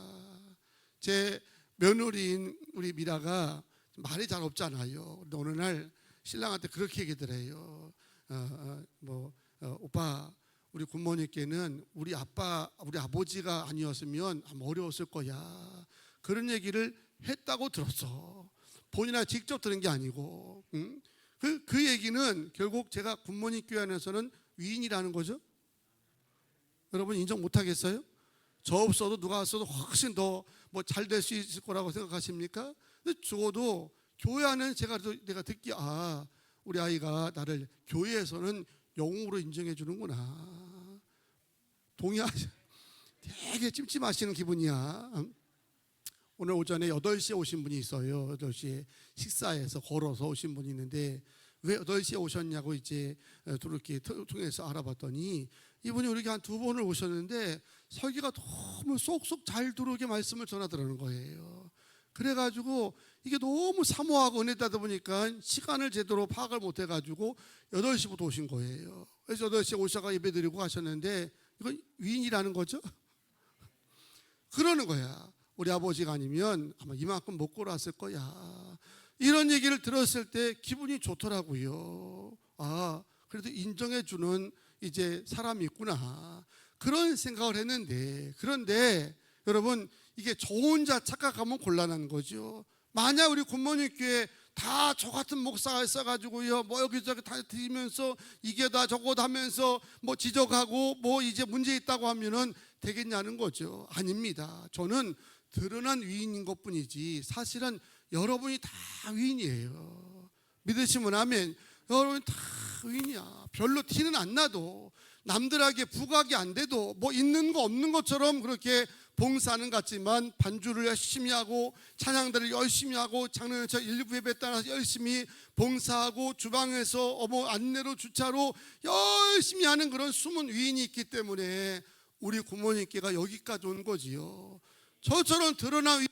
Speaker 2: 제 며느리인 우리 미라가 말이 잘 없잖아요. 근데 어느 날 신랑한테 그렇게 얘기를 해요. 오빠, 우리 굿모님께는 우리 아버지가 아니었으면 아마 어려웠을 거야. 그런 얘기를 했다고 들었어. 본인이 직접 들은 게 아니고. 응? 그 얘기는 결국 제가 굿모닝 교회 안에서는 위인이라는 거죠. 여러분 인정 못하겠어요? 저 없어도 누가 왔어도 훨씬 더 뭐 잘 될 수 있을 거라고 생각하십니까? 근데 적어도 교회 안에 내가 듣기, 우리 아이가 나를 교회에서는 영웅으로 인정해 주는구나. 동의하시? 되게 찜찜하시는 기분이야. 오늘 오전에 8시에 오신 분이 있어요. 8시에 식사해서 걸어서 오신 분이 있는데 왜 8시에 오셨냐고 이제 이렇게 통해서 알아봤더니 이분이 우리가 한 2번을 오셨는데 설교가 너무 쏙쏙 잘 들어오게 말씀을 전하더라는 거예요. 그래가지고 이게 너무 사모하고 은혜다 보니까 시간을 제대로 파악을 못해가지고 8시부터 오신 거예요. 그래서 8시에 오셔가 예배드리고 가셨는데 이건 위인이라는 거죠. 그러는 거야. 우리 아버지가 아니면 아마 이만큼 못 걸어왔을 거야. 이런 얘기를 들었을 때 기분이 좋더라고요. 그래도 인정해주는 이제 사람이 있구나. 그런 생각을 했는데, 그런데 여러분 이게 저 혼자 착각하면 곤란한 거죠. 만약 우리 굿모닝 교회 다 저 같은 목사가 있어가지고요, 뭐 여기저기 다 드리면서 이게 다 저거 하면서 뭐 지적하고 뭐 이제 문제 있다고 하면은 되겠냐는 거죠. 아닙니다. 저는 드러난 위인인 것뿐이지 사실은 여러분이 다 위인이에요. 믿으시면 아멘. 여러분 다 위인이야. 별로 티는 안 나도, 남들에게 부각이 안 돼도 뭐 있는 거 없는 것처럼 그렇게 봉사하는 것 같지만 반주를 열심히 하고 찬양들을 열심히 하고 장로연차 일부 예배 따라서 열심히 봉사하고 주방에서 안내로 주차로 열심히 하는 그런 숨은 위인이 있기 때문에 우리 굿모닝교회가 여기까지 온 거지요. 저처럼 드러난 위인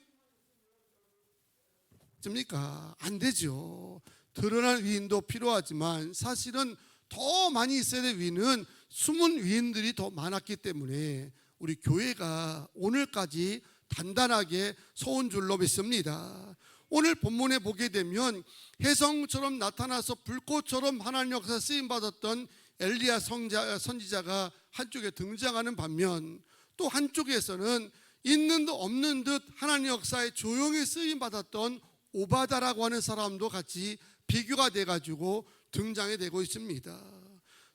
Speaker 2: 됩니까? 안 되죠. 드러난 위인도 필요하지만 사실은 더 많이 있어야 될 위인은 숨은 위인들이 더 많았기 때문에 우리 교회가 오늘까지 단단하게 서온 줄로 믿습니다. 오늘 본문에 보게 되면 혜성처럼 나타나서 불꽃처럼 하나님 역사에 쓰임받았던 엘리야 선지자가 한쪽에 등장하는 반면 또 한쪽에서는 있는 듯 없는 듯 하나님 역사에 조용히 쓰임받았던 오바다라고 하는 사람도 같이 비교가 돼가지고 등장이 되고 있습니다.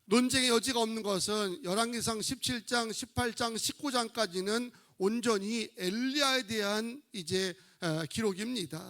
Speaker 2: 논쟁의 여지가 없는 것은 열왕기상 17장, 18장, 19장까지는 온전히 엘리야에 대한 이제 기록입니다.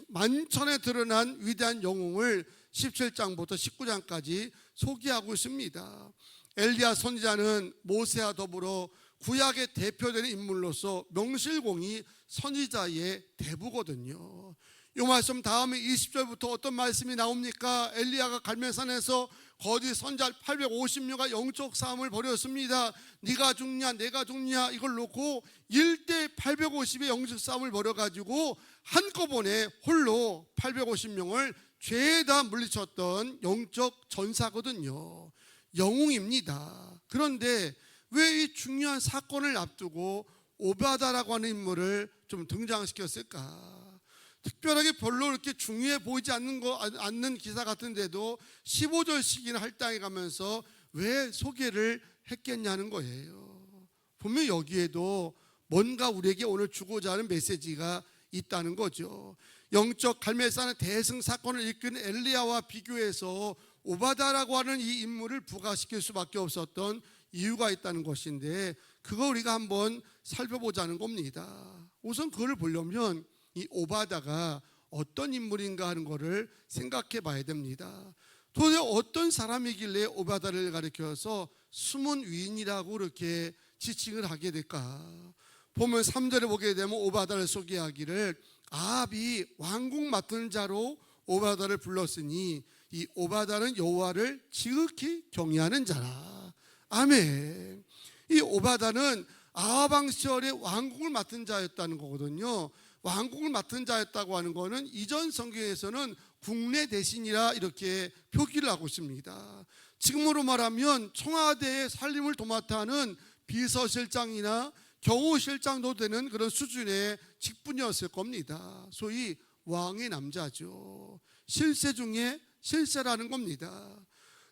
Speaker 2: 만천에 드러난 위대한 영웅을 17장부터 19장까지 소개하고 있습니다. 엘리야 선지자는 모세와 더불어 구약의 대표되는 인물로서 명실공히 선지자의 대부거든요. 이 말씀 다음에 20절부터 어떤 말씀이 나옵니까? 엘리야가 갈멜산에서 거짓 선자 850명과 영적 싸움을 벌였습니다. 네가 죽냐 내가 죽냐 이걸 놓고 1대 850의 영적 싸움을 벌여가지고 한꺼번에 홀로 850명을 죄다 물리쳤던 영적 전사거든요. 영웅입니다. 그런데 왜 이 중요한 사건을 앞두고 오바다라고 하는 인물을 좀 등장시켰을까? 특별하게 별로 이렇게 중요해 보이지 않는 기사 같은데도 15절씩이나 할당해 가면서 왜 소개를 했겠냐는 거예요. 분명 여기에도 뭔가 우리에게 오늘 주고자 하는 메시지가 있다는 거죠. 영적 갈멜사는 대승 사건을 이끈 엘리야와 비교해서 오바다라고 하는 이 인물을 부각시킬 수밖에 없었던 이유가 있다는 것인데, 그거 우리가 한번 살펴보자는 겁니다. 우선 그걸 보려면 이 오바다가 어떤 인물인가 하는 것을 생각해 봐야 됩니다. 도대체 어떤 사람이길래 오바다를 가리켜서 숨은 위인이라고 그렇게 지칭을 하게 될까? 보면 3절에 보게 되면 오바다를 소개하기를 아합이 왕궁 맡은 자로 오바다를 불렀으니 이 오바다는 여호와를 지극히 경외하는 자라. 아멘. 이 오바다는 아합 왕 시절에 왕궁을 맡은 자였다는 거거든요. 왕궁을 맡은 자였다고 하는 것은 이전 성경에서는 국내 대신이라 이렇게 표기를 하고 있습니다. 지금으로 말하면 청와대의 살림을 도맡아 하는 비서실장이나 경호실장도 되는 그런 수준의 직분이었을 겁니다. 소위 왕의 남자죠. 실세 중에 실세라는 겁니다.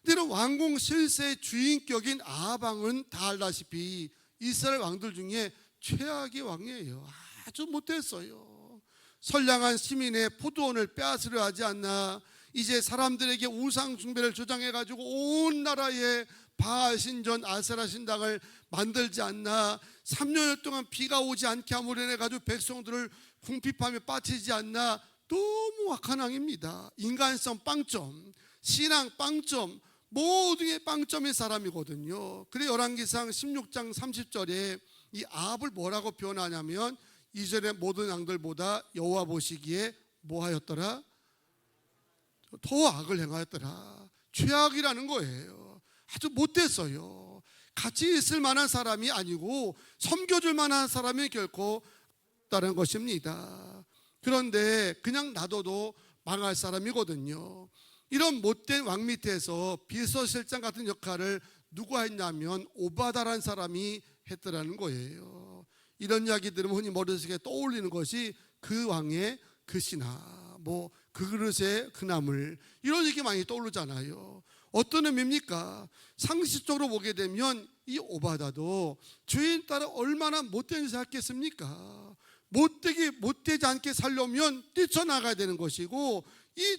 Speaker 2: 근데 이런 왕궁 실세의 주인격인 아합 왕은 다 알다시피 이스라엘 왕들 중에 최악의 왕이에요. 아주 못했어요. 선량한 시민의 포도원을 빼앗으려 하지 않나, 이제 사람들에게 우상 숭배를 조장해가지고 온 나라에 바알 신전 아세라 신당을 만들지 않나, 3년 동안 비가 오지 않게 함으로 인해가지고 백성들을 궁핍함에 빠지지 않나. 너무 악한 왕입니다. 인간성 빵점, 신앙 빵점, 모두의 빵점의 사람이거든요. 그래 열왕기상 16장 30절에 이 아합을 뭐라고 표현하냐면 이전의 모든 왕들보다 여호와 보시기에 뭐하였더라? 더 악을 행하였더라. 최악이라는 거예요. 아주 못됐어요. 같이 있을 만한 사람이 아니고 섬겨줄 만한 사람이 결코 없다는 것입니다. 그런데 그냥 놔둬도 망할 사람이거든요. 이런 못된 왕 밑에서 비서실장 같은 역할을 누가 했냐면 오바다라는 사람이 했더라는 거예요. 이런 이야기 들으면 흔히 머릿속에 떠올리는 것이 그 왕의 그 신하, 뭐 그 그릇의 그 나물, 이런 얘기 많이 떠오르잖아요. 어떤 의미입니까? 상식적으로 보게 되면 이 오바다도 주인 따라 얼마나 못된 짓을 했겠습니까? 못되지 않게 살려면 뛰쳐나가야 되는 것이고,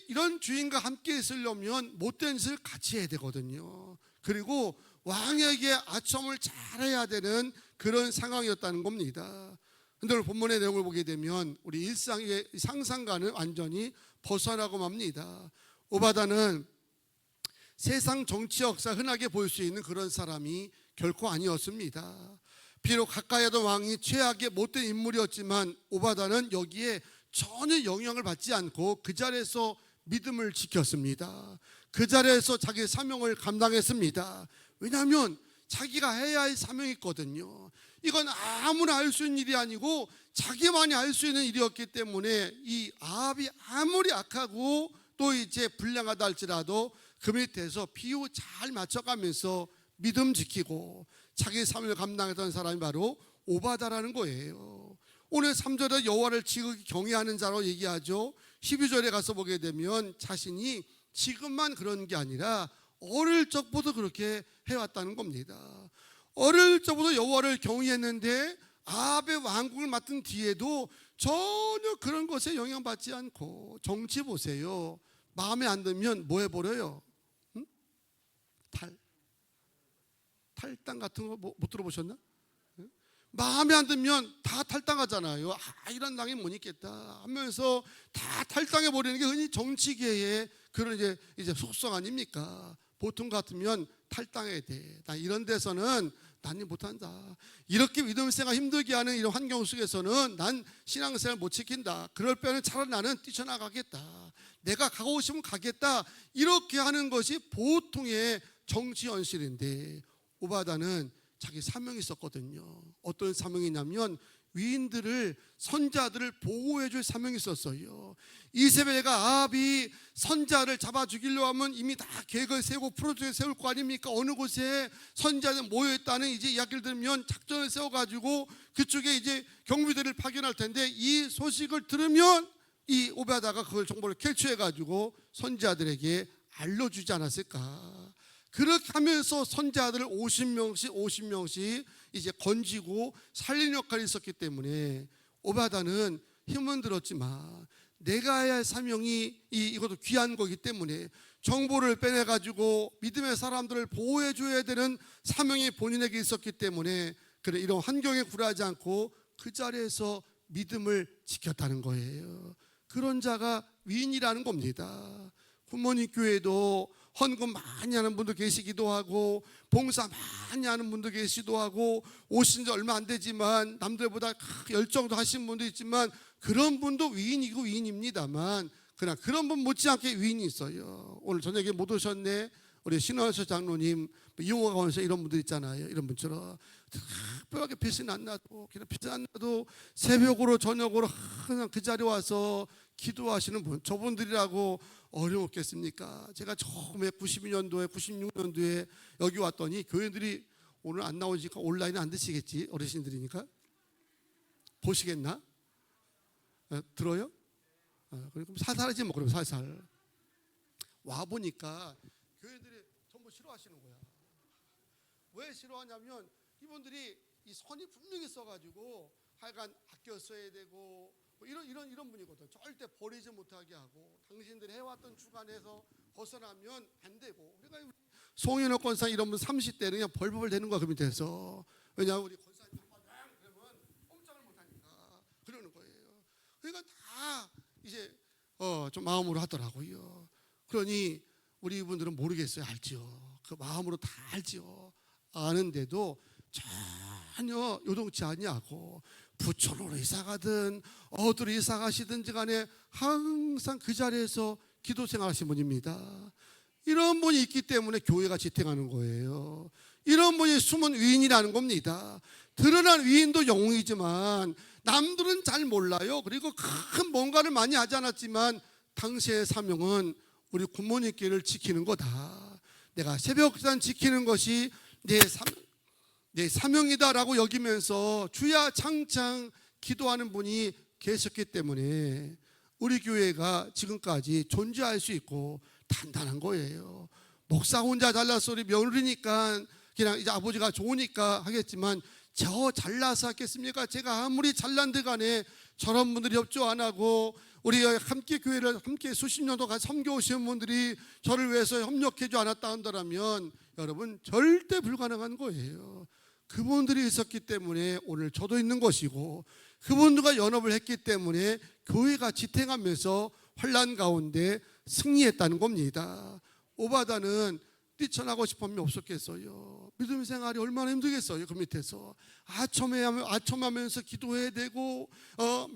Speaker 2: 이런 주인과 함께 있으려면 못된 짓을 같이 해야 되거든요. 그리고 왕에게 아첨을 잘해야 되는 그런 상황이었다는 겁니다. 그런데 오늘 본문의 내용을 보게 되면 우리 일상의 상상과는 완전히 벗어나고 맙니다. 오바다는 세상 정치 역사 흔하게 볼 수 있는 그런 사람이 결코 아니었습니다. 비록 가까이 하던 왕이 최악의 못된 인물이었지만 오바다는 여기에 전혀 영향을 받지 않고 그 자리에서 믿음을 지켰습니다. 그 자리에서 자기 사명을 감당했습니다. 왜냐하면 자기가 해야 할 사명이 있거든요. 이건 아무나 할 수 있는 일이 아니고 자기만이 할 수 있는 일이었기 때문에 이 아합이 아무리 악하고 또 이제 불량하다 할지라도 그 밑에서 비유 잘 맞춰가면서 믿음 지키고 자기 사명을 감당했던 사람이 바로 오바다라는 거예요. 오늘 3절에 여호와를 지극히 경외하는 자로 얘기하죠. 12절에 가서 보게 되면 자신이 지금만 그런 게 아니라 어릴 적부터 그렇게 해왔다는 겁니다. 어릴 적부터 여호와를 경외했는데 아합의 왕국을 맡은 뒤에도 전혀 그런 것에 영향받지 않고, 정치 보세요. 마음에 안 들면 뭐 해버려요? 응? 탈당 같은 거 못 들어보셨나? 마음에 안 들면 다 탈당하잖아요. 이런 당이 못 있겠다 하면서 다 탈당해 버리는 게 흔히 정치계의 그런 이제 속성 아닙니까? 보통 같으면 탈당해야 돼. 나 이런 데서는 난 못한다. 이렇게 믿음 생활 힘들게 하는 이런 환경 속에서는 난 신앙생활 못 지킨다. 그럴 바에는 차라리 나는 뛰쳐나가겠다. 내가 가고 싶으면 가겠다, 이렇게 하는 것이 보통의 정치 현실인데, 오바다는 자기 사명이 있었거든요. 어떤 사명이냐면 위인들을, 선자들을 보호해 줄 사명이 있었어요. 이세벨과 아합이 선자를 잡아 죽이려고 하면 이미 다 계획을 세우고 프로젝트를 세울 거 아닙니까? 어느 곳에 선자들 모여있다는 이제 이야기를 들으면 작전을 세워가지고 그쪽에 이제 경비대를 파견할 텐데, 이 소식을 들으면 이 오바다가 그걸 정보를 캐치해가지고 선자들에게 알려주지 않았을까. 그렇게 하면서 선자들을 50명씩 이제 건지고 살리는 역할이 있었기 때문에 오바다는 힘은 들었지만 내가 해야 할 사명이 이것도 귀한 거기 때문에 정보를 빼내가지고 믿음의 사람들을 보호해줘야 되는 사명이 본인에게 있었기 때문에 그래 이런 환경에 굴하지 않고 그 자리에서 믿음을 지켰다는 거예요. 그런 자가 위인이라는 겁니다. 부모님 교회도 헌금 많이 하는 분도 계시기도 하고 봉사 많이 하는 분도 계시기도 하고 오신 지 얼마 안 되지만 남들보다 열정도 하신 분도 있지만 그런 분도 위인이고 위인입니다만 그러나 그런 분 못지않게 위인이 있어요. 오늘 저녁에 못 오셨네. 우리 신원서 장로님, 이용화 원서 이런 분들 있잖아요. 이런 분처럼 특별하게 빛이 안 나도 그냥 빛이 안 나도 새벽으로 저녁으로 그냥 그 자리에 와서 기도하시는 분, 저분들이라고 어려웠겠습니까? 제가 처음에 92년도에 96년도에 여기 왔더니 교회들이 오늘 안 나오니까 온라인 안 드시겠지? 어르신들이니까 보시겠나? 들어요? 그럼 살살하지 뭐. 그럼 살살 와 보니까 교회들이 전부 싫어하시는 거야. 왜 싫어하냐면 이분들이 이 선이 분명히 있어가지고 하여간 아껴 써야 되고 뭐 이런 분이거든. 절대 버리지 못하게 하고 당신들이 해왔던 주관에서 벗어나면 안 되고. 그러니까 송인호 권사 이런 분 30대는 그냥 벌벌 되는 거야 그 밑에서. 왜냐하면 우리 권사님 그러면 꼼짝을 못하니까 그러는 거예요. 그러니까 다 이제 좀 마음으로 하더라고요. 그러니 우리 이분들은 모르겠어요. 알지요. 그 마음으로 다 알지요. 아는데도 전혀 요동치 아니하고 부천으로 이사 가든 어디로 이사 가시든지 간에 항상 그 자리에서 기도 생활하신 분입니다. 이런 분이 있기 때문에 교회가 지탱하는 거예요. 이런 분이 숨은 위인이라는 겁니다. 드러난 위인도 영웅이지만 남들은 잘 몰라요. 그리고 큰 뭔가를 많이 하지 않았지만 당시의 사명은 우리 굿모닝교회를 지키는 거다. 내가 새벽산 지키는 것이 내 사명이다라고 여기면서 주야 창창 기도하는 분이 계셨기 때문에 우리 교회가 지금까지 존재할 수 있고 단단한 거예요. 목사 혼자 잘나서 우리 며느리니까 그냥 이제 아버지가 좋으니까 하겠지만 저 잘나서 하겠습니까? 제가 아무리 잘난들 간에 저런 분들이 협조 안 하고 우리가 함께 교회를 함께 수십 년도 같이 섬겨오신 분들이 저를 위해서 협력해주지 않았다 한다면 여러분 절대 불가능한 거예요. 그분들이 있었기 때문에 오늘 저도 있는 것이고 그분들과 연합을 했기 때문에 교회가 지탱하면서 환난 가운데 승리했다는 겁니다. 오바다는 뛰쳐나고 싶은 마음이 없었겠어요. 믿음 생활이 얼마나 힘들겠어요. 그 밑에서 아첨하면서 기도해야 되고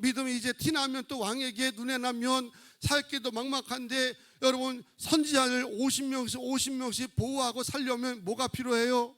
Speaker 2: 믿음이 이제 티나면 또 왕에게 눈에 나면 살 길도 막막한데 여러분 선지자를 50명씩 보호하고 살려면 뭐가 필요해요?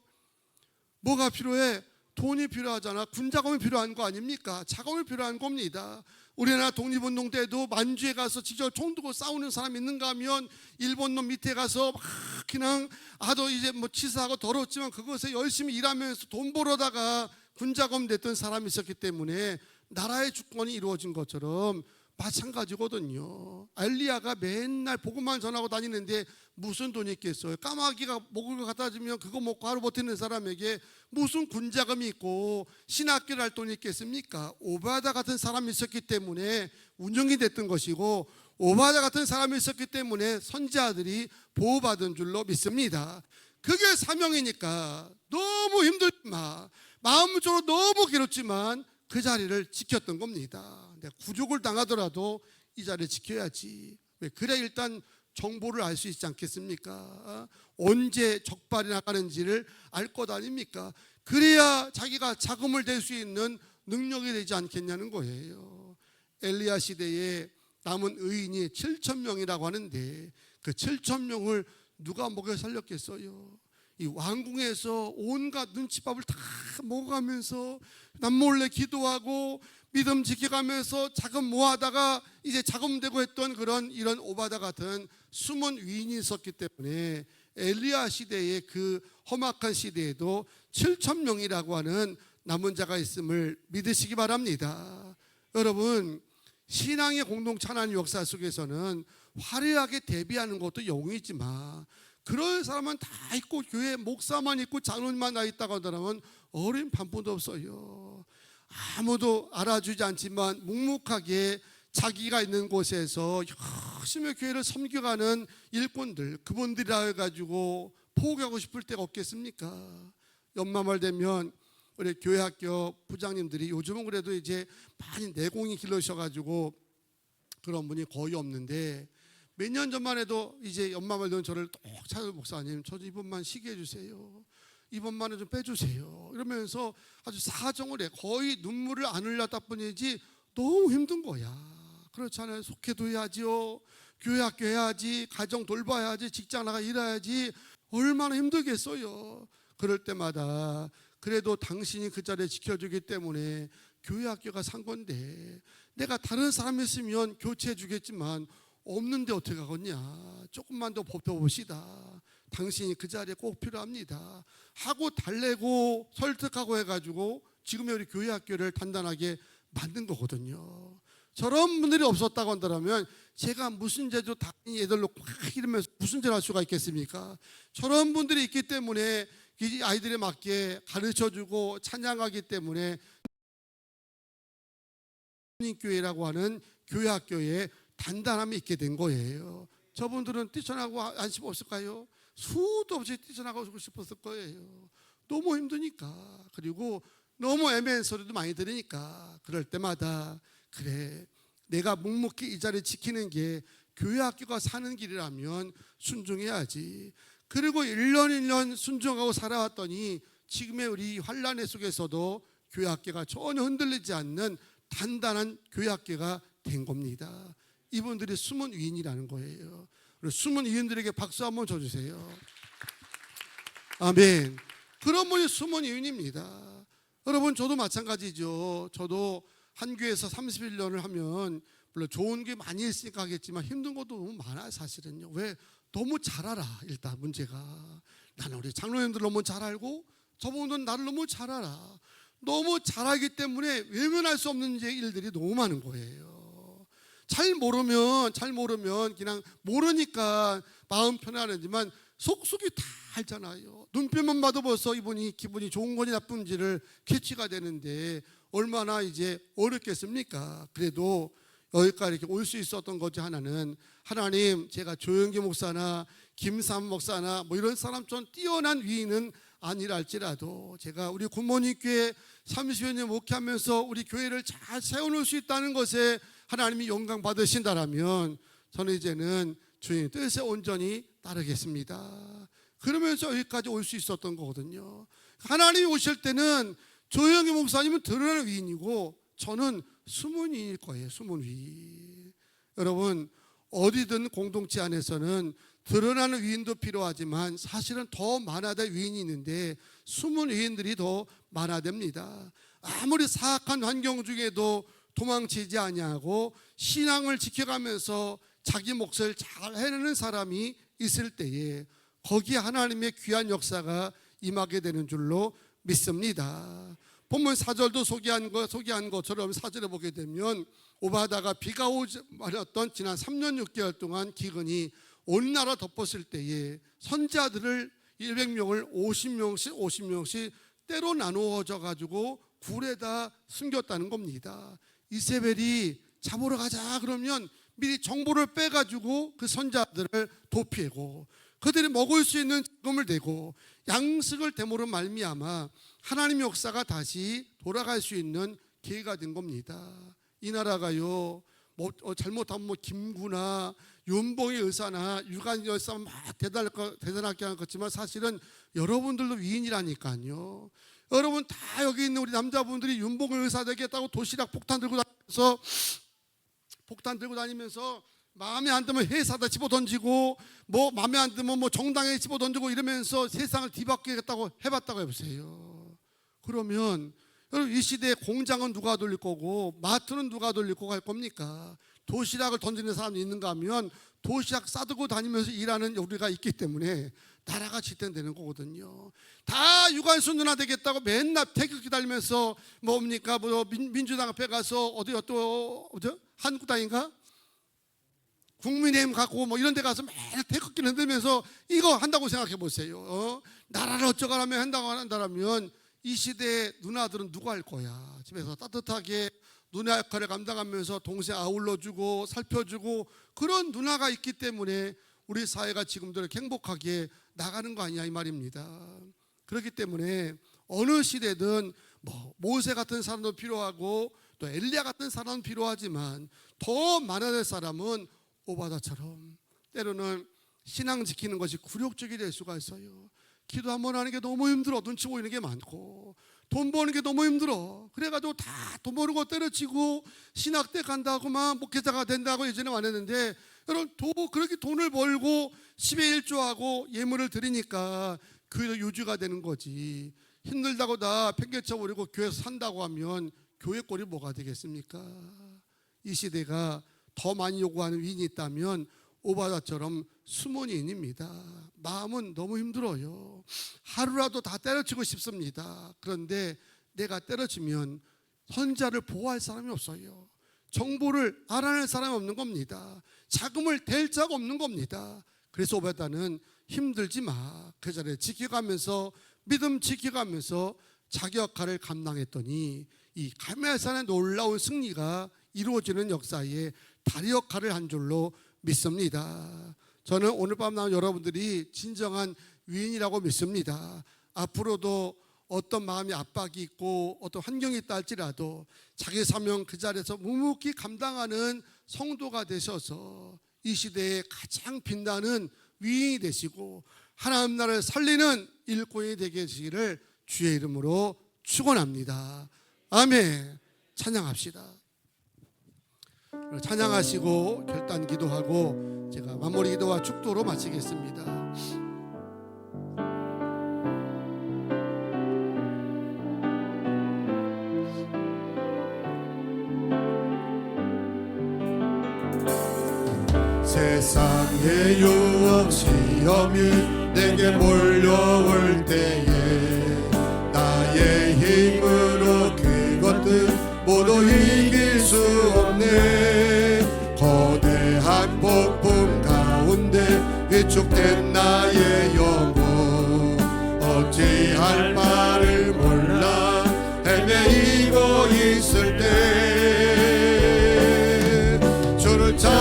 Speaker 2: 뭐가 필요해? 돈이 필요하잖아. 군자금이 필요한 거 아닙니까? 자금이 필요한 겁니다. 우리나라 독립운동 때도 만주에 가서 직접 총 들고 싸우는 사람 있는가 하면 일본 놈 밑에 가서 막 그냥 아도 이제 뭐 치사하고 더럽지만 그것에 열심히 일하면서 돈 벌어다가 군자금 냈던 사람이 있었기 때문에 나라의 주권이 이루어진 것처럼 마찬가지거든요. 엘리야가 맨날 복음만 전하고 다니는데 무슨 돈이 있겠어요? 까마귀가 먹을 거 갖다 주면 그거 먹고 하루 버티는 사람에게 무슨 군자금이 있고 신학교를 할 돈이 있겠습니까? 오바다 같은 사람이 있었기 때문에 운영이 됐던 것이고 오바다 같은 사람이 있었기 때문에 선지자들이 보호받은 줄로 믿습니다. 그게 사명이니까 너무 힘들지만 마음적으로 너무 괴롭지만 그 자리를 지켰던 겁니다. 내가 구족을 당하더라도 이 자리를 지켜야지. 왜? 그래 일단 정보를 알 수 있지 않겠습니까? 언제 적발이 나가는지를 알 것 아닙니까? 그래야 자기가 자금을 댈 수 있는 능력이 되지 않겠냐는 거예요. 엘리야 시대에 남은 의인이 7,000명이라고 하는데 그 7,000명을 누가 먹여 살렸겠어요? 이 왕궁에서 온갖 눈칫밥을 다 먹어가면서 남몰래 기도하고 믿음 지켜가면서 자금 모아다가 이제 자금되고 했던 이런 오바다 같은 숨은 위인이 있었기 때문에 엘리야 시대의 그 험악한 시대에도 7,000명이라고 하는 남은 자가 있음을 믿으시기 바랍니다. 여러분, 신앙의 공동체 하나님 역사 속에서는 화려하게 대비하는 것도 영웅이지만 그런 사람은 다 있고 교회 목사만 있고 장로님만 나 있다고 하더라면 어린 반푼도 없어요. 아무도 알아주지 않지만 묵묵하게 자기가 있는 곳에서 열심히 교회를 섬겨가는 일꾼들, 그분들이라 해가지고 포기하고 싶을 때가 없겠습니까? 연말말 되면 우리 교회학교 부장님들이 요즘은 그래도 이제 많이 내공이 길러셔가지고 그런 분이 거의 없는데 몇 년 전만 해도 이제 연말말 되면 저를 꼭 찾아 목사님 저 이번만 쉬게 해주세요. 이번만은 좀 빼주세요. 이러면서 아주 사정을 해. 거의 눈물을 안 흘렸다 뿐이지 너무 힘든 거야. 그렇잖아요. 속회도 해야지요. 교회 학교 해야지. 가정 돌봐야지. 직장 나가 일해야지. 얼마나 힘들겠어요. 그럴 때마다 그래도 당신이 그 자리에 지켜주기 때문에 교회 학교가 산 건데 내가 다른 사람이 있으면 교체해 주겠지만 없는데 어떻게 하겠냐. 조금만 더 버텨봅시다. 당신이 그 자리에 꼭 필요합니다 하고 달래고 설득하고 해가지고 지금의 우리 교회 학교를 단단하게 만든 거거든요. 저런 분들이 없었다고 한다면 제가 무슨 죄도 당연히 애들로 꽉 이러면서 무슨 죄를 할 수가 있겠습니까? 저런 분들이 있기 때문에 이 아이들에 맞게 가르쳐주고 찬양하기 때문에 교회라고 하는 교회 학교에 단단함이 있게 된 거예요. 저분들은 뛰쳐나고 안심 없을까요? 수도 없이 뛰쳐나가고 싶었을 거예요. 너무 힘드니까. 그리고 너무 애매한 소리도 많이 들으니까 그럴 때마다 그래 내가 묵묵히 이 자리를 지키는 게 교회 학교가 사는 길이라면 순종해야지. 그리고 1년 순종하고 살아왔더니 지금의 우리 환란의 속에서도 교회 학교가 전혀 흔들리지 않는 단단한 교회 학교가 된 겁니다. 이분들이 숨은 위인이라는 거예요. 숨은 위인들에게 박수 한번 쳐주세요. 아멘. 그런 분이 숨은 위인입니다. 여러분 저도 마찬가지죠. 저도 한 교회에서 31년을 하면 물론 좋은 게 많이 있으니까 하겠지만 힘든 것도 너무 많아요. 사실은요. 왜? 너무 잘 알아. 일단 문제가 나는 우리 장로님들 너무 잘 알고 저분들은 나를 너무 잘 알아. 너무 잘 알기 때문에 외면할 수 없는 일들이 너무 많은 거예요. 잘 모르면 그냥 모르니까 마음 편안하지만 속속이 다 알잖아요. 눈빛만 봐도 벌써 이분이 기분이 좋은 건지 나쁜지를 캐치가 되는데 얼마나 이제 어렵겠습니까? 그래도 여기까지 이렇게 올 수 있었던 것 중 하나는 하나님 제가 조영기 목사나 김삼 목사나 뭐 이런 사람처럼 뛰어난 위인은 아니라 할지라도 제가 우리 굿모닝 교회 30여 년 목회하면서 우리 교회를 잘 세워놓을 수 있다는 것에 하나님이 영광 받으신다라면 저는 이제는 주님 뜻에 온전히 따르겠습니다. 그러면서 여기까지 올 수 있었던 거거든요. 하나님이 오실 때는 조영기 목사님은 드러나는 위인이고 저는 숨은 위인일 거예요. 숨은 위인. 여러분 어디든 공동체 안에서는 드러나는 위인도 필요하지만 사실은 더 많아야 될 위인이 있는데 숨은 위인들이 더 많아야 됩니다. 아무리 사악한 환경 중에도 도망치지 아니하고 신앙을 지켜가면서 자기 몫을 잘 해내는 사람이 있을 때에 거기에 하나님의 귀한 역사가 임하게 되는 줄로 믿습니다. 본문 4절도 소개한 것처럼 4절에 보게 되면 오바다가 비가 오지 말았던 지난 3년 6개월 동안 기근이 온 나라 덮었을 때에 선지자들을 100명을 50명씩 때로 나누어져 가지고 굴에다 숨겼다는 겁니다. 이세벨이 잡으러 가자 그러면 미리 정보를 빼가지고 그 선지자들을 도피하고 그들이 먹을 수 있는 자금을 내고 양식을 대모로 말미암아 하나님의 역사가 다시 돌아갈 수 있는 기회가 된 겁니다. 이 나라가요 잘못하면 김구나 윤봉의 의사나 유관 열사만 막 대단하게 하는 것지만 사실은 여러분들도 위인이라니까요. 여러분 다 여기 있는 우리 남자분들이 윤봉의 의사 되겠다고 도시락 폭탄 들고 다니면서 폭탄 들고 다니면서 마음에 안 들면 회사다 집어 던지고 뭐 마음에 안 들면 뭐 정당에 집어 던지고 이러면서 세상을 뒤바꾸겠다고 해봤다고 해보세요. 그러면 여러분 이 시대에 공장은 누가 돌릴 거고 마트는 누가 돌릴 거고 할 겁니까? 도시락을 던지는 사람이 있는가 하면 도시락 싸들고 다니면서 일하는 우리가 있기 때문에 나라가 지탱되는 거거든요. 다 유관순 누나 되겠다고 맨날 태극기 달면서 뭡니까 뭐 민주당 앞에 가서 어디요 또 한국당인가 국민의힘 갖고 뭐 이런 데 가서 맨날 태극기 흔들면서 이거 한다고 생각해 보세요. 나라를 어쩌고라면 한다고 한다면 이 시대의 누나들은 누가 할 거야? 집에서 따뜻하게 누나 역할을 감당하면서 동생 아울러주고 살펴주고 그런 누나가 있기 때문에 우리 사회가 지금도 이렇게 행복하게 나가는 거 아니냐 이 말입니다. 그렇기 때문에 어느 시대든 뭐 모세 같은 사람도 필요하고 또 엘리야 같은 사람은 필요하지만 더 많아야 될 사람은 오바다처럼 때로는 신앙 지키는 것이 굴욕적이 될 수가 있어요. 기도 한번 하는 게 너무 힘들어. 눈치 보이는 게 많고 돈 버는 게 너무 힘들어. 그래가지고 다 돈 버는 거 때려치고 신학대 간다고만 목회자가 된다고 예전에 말했는데 여러분 그렇게 돈을 벌고 10의 1조하고 예물을 드리니까 교회도 유지가 되는 거지. 힘들다고 다 팽개쳐버리고 교회에서 산다고 하면 교회 꼴이 뭐가 되겠습니까? 이 시대가 더 많이 요구하는 위인이 있다면 오바다처럼 수문인입니다. 마음은 너무 힘들어요. 하루라도 다 때려치고 싶습니다. 그런데 내가 때려치면 선자를 보호할 사람이 없어요. 정보를 알아낼 사람이 없는 겁니다. 자금을 댈 자가 없는 겁니다. 그래서 오바다는 힘들지 마. 그 자리에 지켜가면서 믿음 지켜가면서 자기 역할을 감당했더니 이 갈멜산의 놀라운 승리가 이루어지는 역사에 다리 역할을 한 줄로 믿습니다. 저는 오늘 밤 나온 여러분들이 진정한 위인이라고 믿습니다. 앞으로도 어떤 마음의 압박이 있고 어떤 환경이 있다 할지라도 자기 사명 그 자리에서 묵묵히 감당하는 성도가 되셔서 이 시대에 가장 빛나는 위인이 되시고 하나님 나라를 살리는 일꾼이 되게 되시기를 주의 이름으로 축원합니다. 아멘. 찬양합시다. 찬양하시고 결단 기도하고 제가 마무리 기도와 축도로 마치겠습니다.
Speaker 3: 세상의 유혹 시험이 내게 몰려올 때에 나의 힘으로 그것들 모두 이길 수 없네. 거대한 폭풍 가운데 위축된 나의 영혼 어찌할 바를 몰라 헤매이고 있을 때 주를 찬양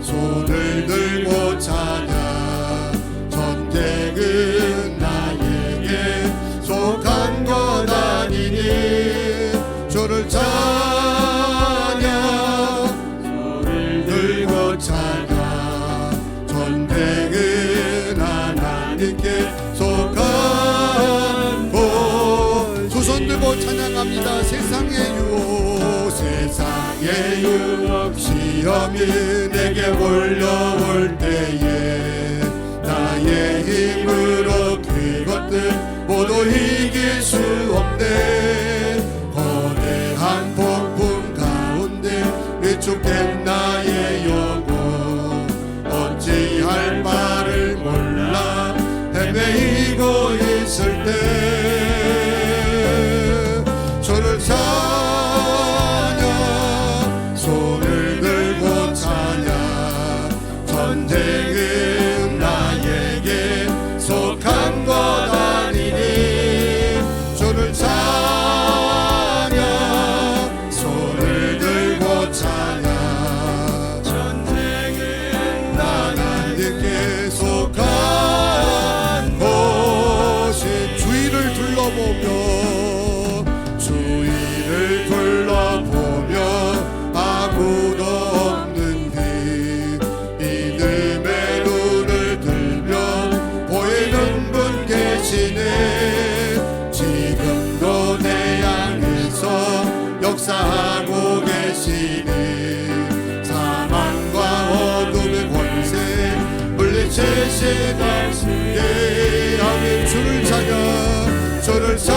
Speaker 3: 손을 들고 찬양 전쟁은 나에게 속한 것 아니니 주를 찬양 손을 들고 찬양 전쟁은 하나님께 속한 것. 두 손 들고 찬양합니다. 세상의 유혹 세상의 유혹 시험이 내게 몰려올 때에 나의 힘으로 그것들 모두 이길 수 없네. 거대한 폭풍 가운데 위축된 나의 영혼 어찌할 바를 몰라 헤매이고 있을 때 주를 찬양 손을 들고 찬양 전쟁은 나에게 속한 것 아니니 주를 찬양 손을 들고 찬양 전쟁은 하나님께 속한 곳이 주위를 둘러보며 아무도 없는 길 믿음의 눈을 들며 보이는 예 아멘 주를 찬양 주를 찬양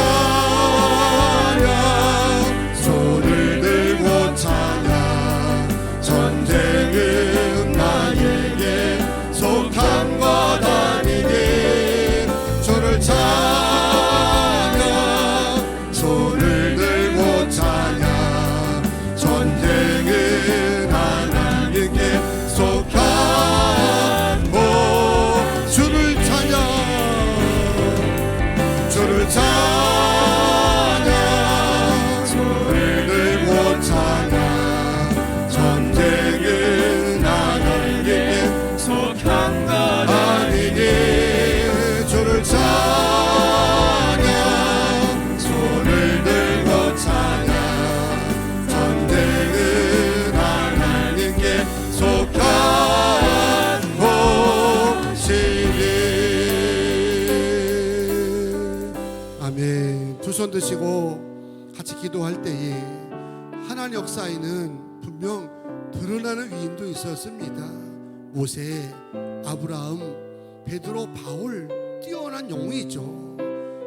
Speaker 3: 손을 들고 찬양 전쟁은 나에게 속한 것 아니니 주를 찬양 손을 들고 찬양 전쟁은 하나님께 속하고 주를 찬양 주를 찬양 손을 들고 찬양 전쟁은 하나님께 속한 것 아니니 주를 찬양 손을 들고 찬양 전쟁은 하나님께 속한 곳이니
Speaker 2: 아멘. 두 손 드시고 같이 기도할 때에 하나님 역사에는 분명 드러나는 위인도 있었습니다. 모세, 아브라함, 베드로, 바울 뛰어난 영웅이죠.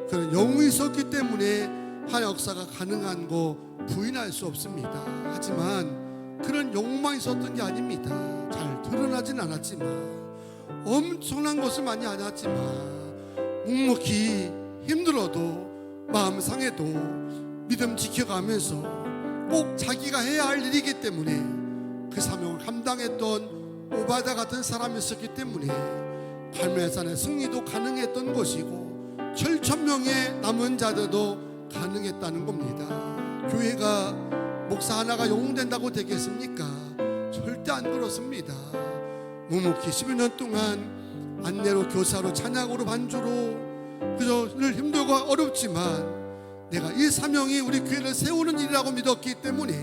Speaker 2: 그런 영웅이 있었기 때문에 하나님 역사가 가능한 거 부인할 수 없습니다. 하지만 그런 영웅만 있었던 게 아닙니다. 잘 드러나진 않았지만 엄청난 것을 많이 않았지만 묵묵히 힘들어도 마음 상해도 믿음 지켜가면서 꼭 자기가 해야 할 일이기 때문에 그 사명을 감당했던 오바다 같은 사람이 있었기 때문에 갈멜산의 승리도 가능했던 것이고 철천명의 남은 자들도 가능했다는 겁니다. 교회가 목사 하나가 영웅된다고 되겠습니까? 절대 안 그렇습니다. 묵묵히 12년 동안 안내로 교사로 찬양으로 반주로 그저 늘 힘들고 어렵지만 내가 이 사명이 우리 교회를 세우는 일이라고 믿었기 때문에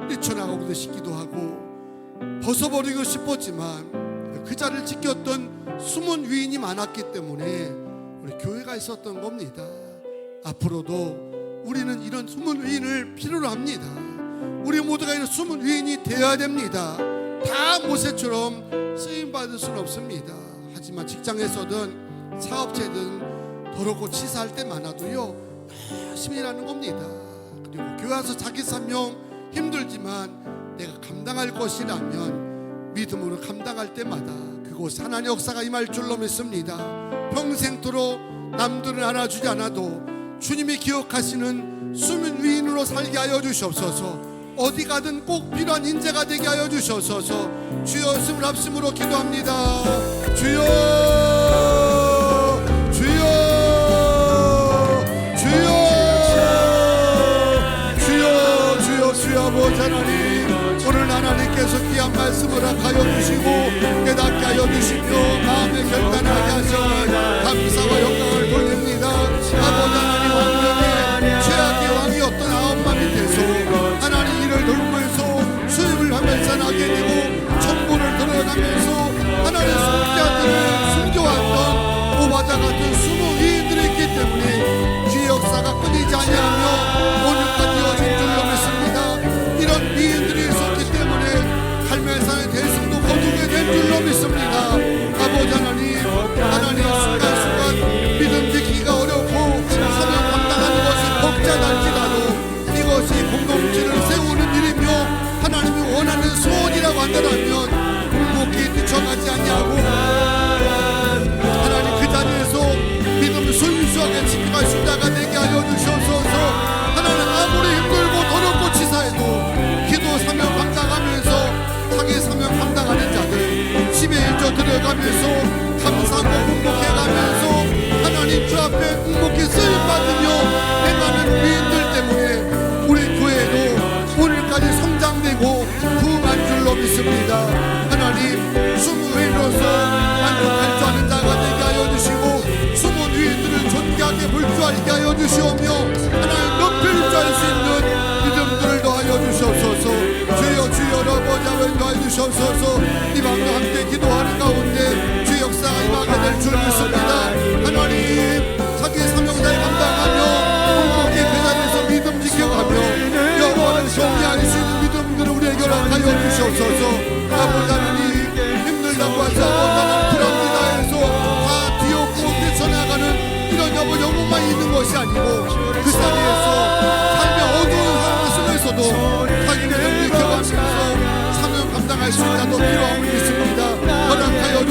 Speaker 2: 뛰쳐나가고 싶기도 하고 벗어버리고 싶었지만 그 자리를 지켰던 숨은 위인이 많았기 때문에 우리 교회가 있었던 겁니다. 앞으로도 우리는 이런 숨은 위인을 필요로 합니다. 우리 모두가 이런 숨은 위인이 되어야 됩니다. 다 모세처럼 쓰임받을 수는 없습니다. 하지만 직장에서든 사업체든 더럽고 치사할 때 많아도요 열심히 일하는 겁니다. 그리고 교회 와서 자기 사명 힘들지만 내가 감당할 것이라면 믿음으로 감당할 때마다 그곳 하나님의 역사가 임할 줄로 믿습니다. 평생토록 남들은 알아주지 않아도 주님이 기억하시는 숨은 위인으로 살게 하여 주시옵소서. 어디 가든 꼭 필요한 인재가 되게 하여 주시옵소서. 주여 숨을 합심으로 기도합니다. 주여 주여 주여 주여 주여 주여 아버지 하나님 오늘 하나님께서 귀한 말씀을 하여 주시고 깨닫게 하여 주시며 마음에 결단하게 하시니 감사와 영광을 돌립니다. 아버지 하나님 왕명의 최악의 왕이었던 아홉만 밑에서 하나님 이를 돌보면서 수입을 하면서 나게 되고 정보를 드러나면서 하나님 속죄자들을 숨겨왔던 오바자 같은 숨은 위인들이 있기 때문에 주의 역사가 끊이지 아니하며 오늘까지 이어진 줄로 믿습니다. 이런 위인들이 있었기 때문에 갈멜산의 대승도 거두게 된 줄로 믿습니다. 아버지 하나님 순간순간 믿음 지키기가 어렵고 사명 감당하는 것이 벅찬할지라도 이것이 공동체를 세우는 일이며 하나님이 원하는 소원이라고 한다면 묵묵히 뛰쳐가지 아니하고 하나님 그 자리에서 믿음을 순수하게 지켜갈 수다가 되게 하여 주시옵소서. 하나님 아무리 힘들고 더럽고 치사해도 기도 사명 감당하면서 자기 사명 감당하는 자들 집에 일조 들어가면서 감사하고 묵묵해가면서 하나님 주 앞에 묵묵히 쓰임받으며 행하는 위인들 때문에 우리 교회도 오늘까지 성장되고 부흥한 줄로 믿습니다. 하나님 숨은 위인으로서 만족할 줄 아는 자가 되게 하여 주시고 숨은 위인들을 존귀하게 볼 줄 알게 하여 주시오며 하나님 높일 줄 알 수 있는 믿음들을 더하여 주시옵소서. 주여 주여 아버지 아버지 더하여 주시옵소서. 이 밤도 함께 기도하는 가운데 주의 역사가 임하게 될 줄 믿습니다. 하나님 자기 사명자를 감당하며 묵묵히 그 자리에서 믿음 지켜가며 영원한 정리할 수 있는 믿음들을 우리에게 허락하여 주시옵소서. 아버지 하나님 힘들다고 하지 아버지 하나님 불합니다 해서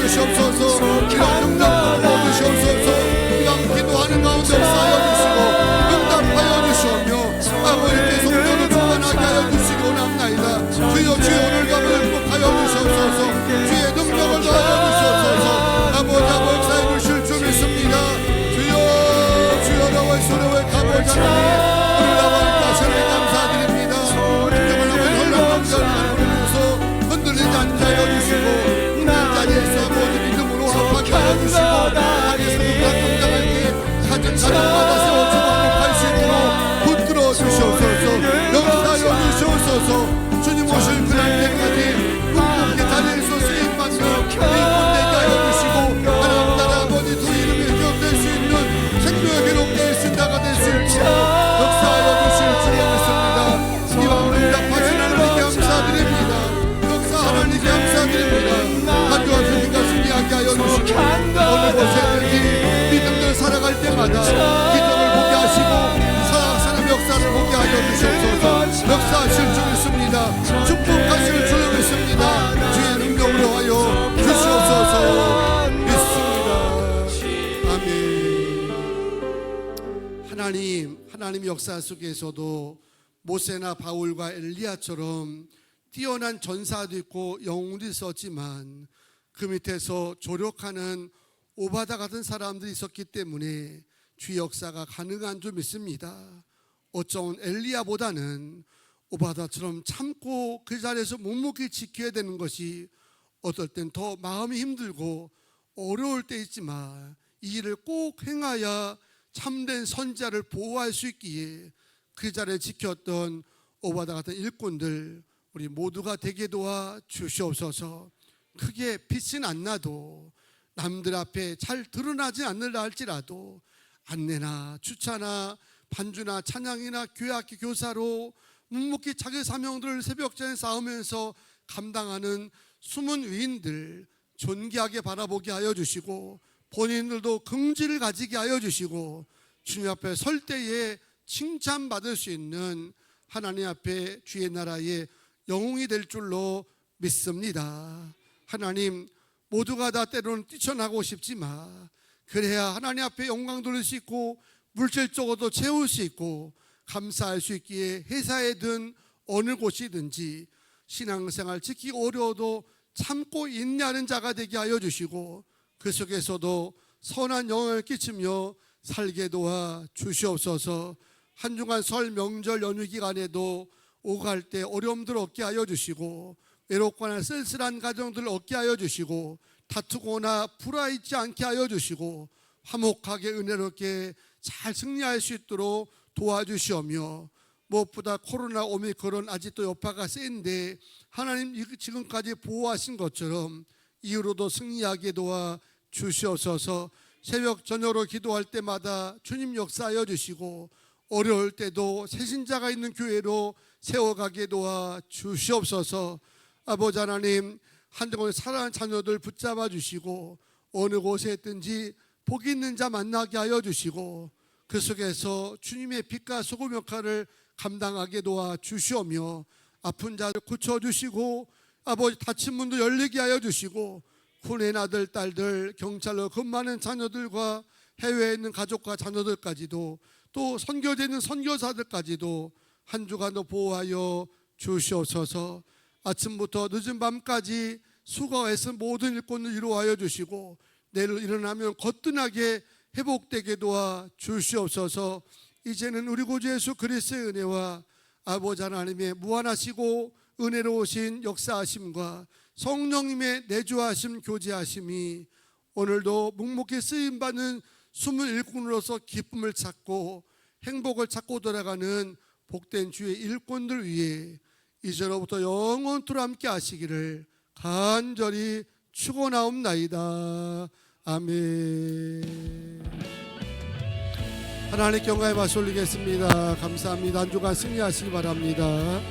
Speaker 2: 주시옵소서. 이런 능력도 부어주시옵소서. 이런 기도하는 가운데 역사하여 주시고 응답하여 주시오며 아버지께 성령을 충만하게 하여 주시기 원합나이다. 주여 주의 오늘 밤을 축복하여 주시옵소서. 주의 능력을 더하여 주시옵소서. 아버지 역사해 주실 줄 믿습니다. 주여 주여 나와 소리와 가보자 하나님 오늘 나와 다시를 감사드립니다. 정말 아버지 헐렁헐렁 부르면서 흔들리지 않게 하여 주시고 있는 자리에서 아버지 믿음으로 합하게 하여 주시고 하나님께서 누가 감당할 때 가진 가정마다 세워주고 행복할 수 있도록 붙들어 주시옵소서. 역사하여 주시옵소서. 주님 오실 그날 때까지 묵묵히 자리에서 쓰임받는 일꾼되게 하여 주시고 하나님 나라 아버지 두 이름이 기억될 수 있는 생명의 기록될 수 있는 나가 될 수 있도록 역사하여 주실 줄 믿습니다. 이와 응답하신 하나님께 감사드립니다. 역사 하나님께 감사드립니다. 한 주와 주님과 승리하게 하여 주시고 어느 곳에든지 믿음들 살아갈 때마다 기적을 보게 하시고 사랑하는 역사를 보게 하여 주시옵소서. 역사하실 줄 믿습니다. 축복하실 줄 믿습니다. 주의 능력으로 하여 주시옵소서 믿습니다. 아멘. 하나님 역사 속에서도 모세나 바울과 엘리야처럼 뛰어난 전사도 있고 영웅도 있었지만 그 밑에서 조력하는 오바다 같은 사람들이 있었기 때문에 주의 역사가 가능한 줄 믿습니다. 어쩌면 엘리야보다는 오바다처럼 참고 그 자리에서 묵묵히 지켜야 되는 것이 어떨 땐 더 마음이 힘들고 어려울 때 있지만 이 일을 꼭 행하여 참된 선지자를 보호할 수 있기에 그 자리에 지켰던 오바다 같은 일꾼들 우리 모두가 되게 도와 주시옵소서. 크게 빛은 안 나도 남들 앞에 잘 드러나지 않는다 할지라도 안내나 주차나 반주나 찬양이나 교회학교 교사로 묵묵히 자기 사명들을 새벽전에 싸우면서 감당하는 숨은 위인들 존귀하게 바라보게 하여 주시고 본인들도 긍지를 가지게 하여 주시고 주님 앞에 설 때에 칭찬받을 수 있는 하나님 앞에 주의 나라의 영웅이 될 줄로 믿습니다. 하나님 모두가 다 때로는 뛰쳐나고 싶지만 그래야 하나님 앞에 영광 돌릴 수 있고 물질적으로도 채울 수 있고 감사할 수 있기에 회사에든 어느 곳이든지 신앙생활 지키기 어려워도 참고 인내하는 자가 되게 하여 주시고 그 속에서도 선한 영향을 끼치며 살게 도와 주시옵소서. 한 주간 설 명절 연휴 기간에도 오갈 때 어려움들 없게 하여 주시고 외롭거나 쓸쓸한 가정들 없게 하여 주시고 다투거나 불화있지 않게 하여 주시고 화목하게 은혜롭게 잘 승리할 수 있도록 도와주시오며 무엇보다 코로나 오미크론 아직도 여파가 센데 하나님 지금까지 보호하신 것처럼 이후로도 승리하게 도와 주시옵소서. 새벽 저녁으로 기도할 때마다 주님 역사하여 주시고 어려울 때도 새신자가 있는 교회로 세워가게 도와 주시옵소서. 아버지 하나님 한동안 사랑하는 자녀들 붙잡아 주시고 어느 곳에 있든지 복 있는 자 만나게 하여 주시고 그 속에서 주님의 빛과 소금 역할을 감당하게 도와 주시오며 아픈 자를 고쳐주시고 아버지 다친 문도 열리게 하여 주시고 군의 아들 딸들 경찰로 근무하는 자녀들과 해외에 있는 가족과 자녀들까지도 또 선교제 있는 선교사들까지도 한 주간도 보호하여 주시옵소서. 아침부터 늦은 밤까지 수고해서 모든 일꾼을 이루하여 주시고 내일 일어나면 거뜬하게 회복되게 도와 주시옵소서. 이제는 우리 구주 예수 그리스도의 은혜와 아버지 하나님의 무한하시고 은혜로우신 역사하심과 성령님의 내주하심 교제하심이 오늘도 묵묵히 쓰임받는 숨은 일꾼으로서 기쁨을 찾고 행복을 찾고 돌아가는 복된 주의 일꾼들 위해 이제로부터 영원토록 함께 하시기를 간절히 축원하옵나이다. 아멘. 하나님께 영광의 박수 올리겠습니다. 감사합니다. 한 주간 승리하시기 바랍니다.